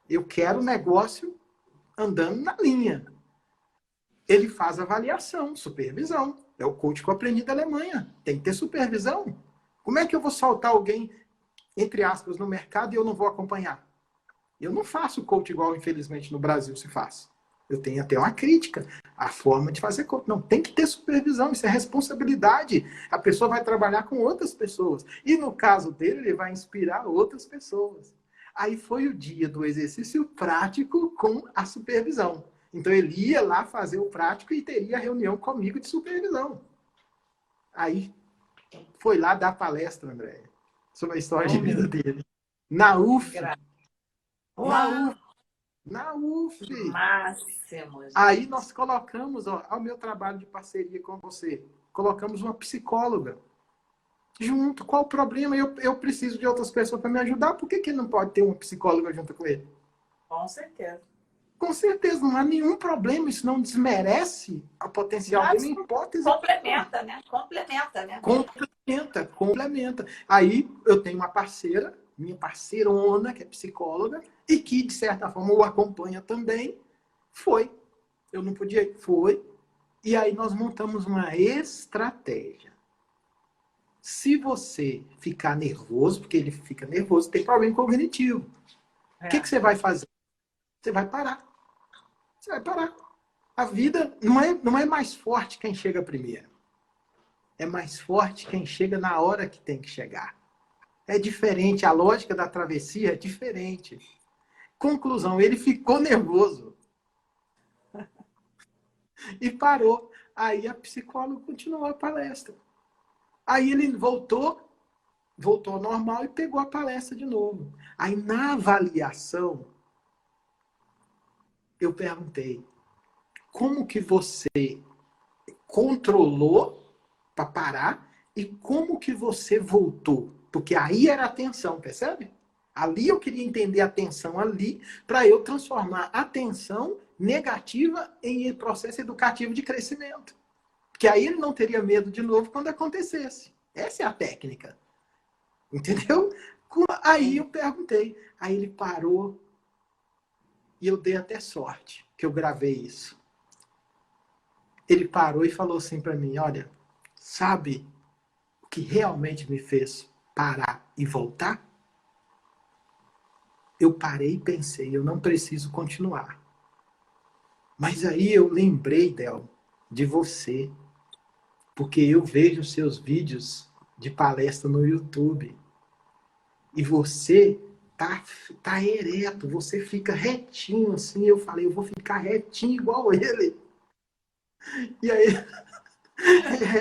Eu quero o negócio andando na linha. Ele faz avaliação, supervisão. É o coach que eu aprendi da Alemanha. Tem que ter supervisão. Como é que eu vou soltar alguém, entre aspas, no mercado e eu não vou acompanhar? Eu não faço coach igual, infelizmente, no Brasil se faz. Eu tenho até uma crítica à forma de fazer coach. Não, tem que ter supervisão, isso é responsabilidade. A pessoa vai trabalhar com outras pessoas. E no caso dele, ele vai inspirar outras pessoas. Aí foi o dia do exercício prático com a supervisão. Então ele ia lá fazer o prático e teria a reunião comigo de supervisão. Aí foi lá dar palestra, André, sobre a história de vida dele. Na UF. Na UF. Na UF. Máximo, gente. Aí nós colocamos, ó, ao meu trabalho de parceria com você, colocamos uma psicóloga junto. Qual o problema? Eu preciso de outras pessoas para me ajudar. Por que não pode ter uma psicóloga junto com ele? Com certeza. Com certeza, não há nenhum problema. Isso não desmerece a potencial dele, em hipótese. Complementa, né? Complementa, né? Complementa. Aí eu tenho uma parceira, minha parceirona, que é psicóloga, e que, de certa forma, o acompanha também. Foi. Eu não podia ir. Foi. E aí nós montamos uma estratégia. Se você ficar nervoso, porque ele fica nervoso, tem problema cognitivo. O que você vai fazer? Você vai parar. Você vai parar. A vida não é mais forte quem chega primeiro. É mais forte quem chega na hora que tem que chegar. É diferente. A lógica da travessia é diferente. Conclusão, ele ficou nervoso. E parou. Aí a psicóloga continuou a palestra. Aí ele voltou ao normal e pegou a palestra de novo. Aí na avaliação, eu perguntei, como que você controlou para parar e como que você voltou? Porque aí era a tensão, percebe? Ali eu queria entender a tensão ali para eu transformar a tensão negativa em processo educativo de crescimento. Porque aí ele não teria medo de novo quando acontecesse. Essa é a técnica. Entendeu? Aí eu perguntei. Aí ele parou e eu dei até sorte que eu gravei isso. Ele parou e falou assim para mim, olha, sabe o que realmente me fez parar e voltar? Eu parei e pensei, eu não preciso continuar. Mas aí eu lembrei, Del, de você. Porque eu vejo seus vídeos de palestra no YouTube. E você tá ereto, você fica retinho assim. Eu falei, eu vou ficar retinho igual ele. E aí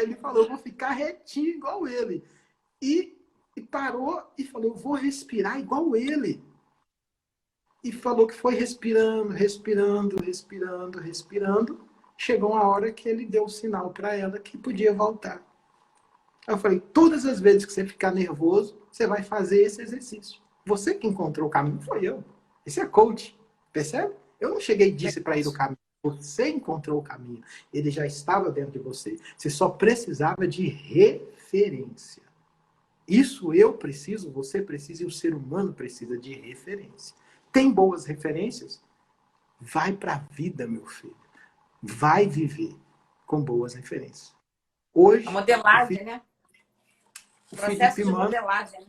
ele falou, eu vou ficar retinho igual ele. E parou e falou, eu vou respirar igual ele. E falou que foi respirando, respirando, respirando, respirando. Chegou uma hora que ele deu o sinal para ela que podia voltar. Aí eu falei, todas as vezes que você ficar nervoso, você vai fazer esse exercício. Você que encontrou o caminho, foi eu. Esse é coach, percebe? Eu não cheguei e disse para ele o caminho. Você encontrou o caminho. Ele já estava dentro de você. Você só precisava de referência. Isso eu preciso, você precisa e o ser humano precisa de referência. Tem boas referências? Vai para a vida, meu filho. Vai viver com boas referências. Hoje, a modelagem, né? O processo Felipe de Mano, modelagem.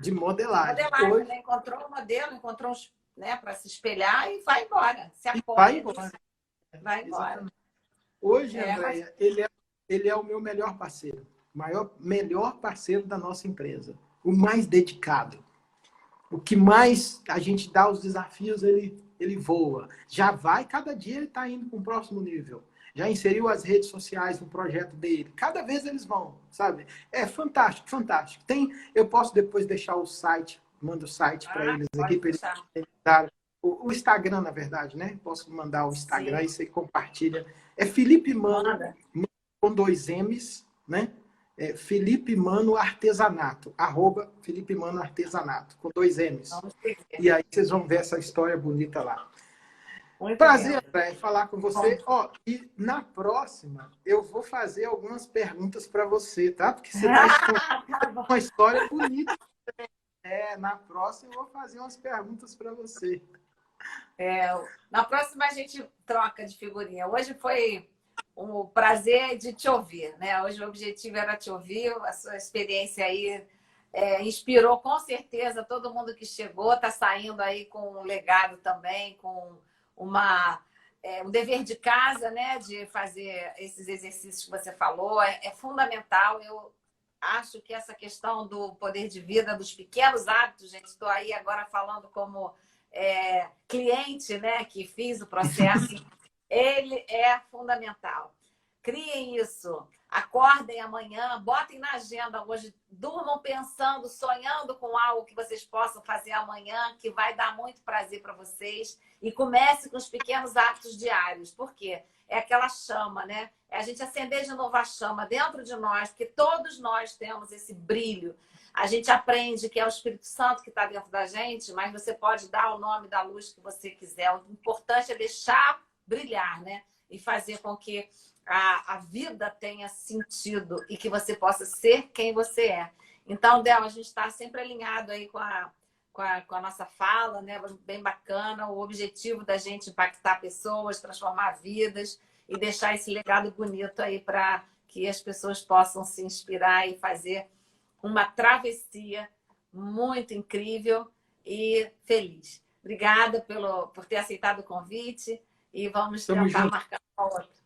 de modelagem. Modelagem, Hoje, né? Encontrou um modelo, encontrou uns, né, para se espelhar e vai embora. Se apoia. vai embora. Vai embora. Exatamente. Hoje, Andréia, ele é o meu melhor parceiro. Melhor parceiro da nossa empresa. O mais dedicado. O que mais a gente dá os desafios, ele voa. Já vai, cada dia ele está indo para um próximo nível. Já inseriu as redes sociais no projeto dele. Cada vez eles vão, sabe? É fantástico, fantástico. Eu posso depois deixar o site, mando o site para eles aqui, para eles dar o Instagram, na verdade, né? Posso mandar o Instagram. Sim. E você compartilha. É Felipe Mano, com 2 M's, né? É Felipe Mano Artesanato, @ Felipe Mano Artesanato, com 2 M's. E aí vocês vão ver essa história bonita lá. Muito Prazer, lindo. André, falar com você. Ó, e na próxima eu vou fazer algumas perguntas para você, tá? Porque você está escondendo Tá bom. uma história bonita. Na próxima eu vou fazer umas perguntas para você. Na próxima a gente troca de figurinha. Hoje foi um prazer de te ouvir, né? Hoje o objetivo era te ouvir, a sua experiência aí inspirou com certeza todo mundo que chegou, está saindo aí com um legado também, com um dever de casa, né? De fazer esses exercícios que você falou, é fundamental. Eu acho que essa questão do poder de vida, dos pequenos hábitos, gente, estou aí agora falando como cliente, né, que fiz o processo, ele é fundamental. Criem isso, acordem amanhã, botem na agenda hoje, durmam pensando, sonhando com algo que vocês possam fazer amanhã, que vai dar muito prazer para vocês, e comece com os pequenos hábitos diários. Por quê? É aquela chama, né? É a gente acender de novo a chama dentro de nós, porque todos nós temos esse brilho. A gente aprende que é o Espírito Santo que está dentro da gente, mas você pode dar o nome da luz que você quiser. O importante é deixar brilhar, né? E fazer com que a vida tenha sentido e que você possa ser quem você é. Então, Del, a gente está sempre alinhado aí com a nossa fala, né? Bem bacana. O objetivo da gente impactar pessoas, transformar vidas e deixar esse legado bonito aí para que as pessoas possam se inspirar e fazer uma travessia muito incrível e feliz. Obrigada por ter aceitado o convite e vamos Tamo tentar junto. marcar uma outra.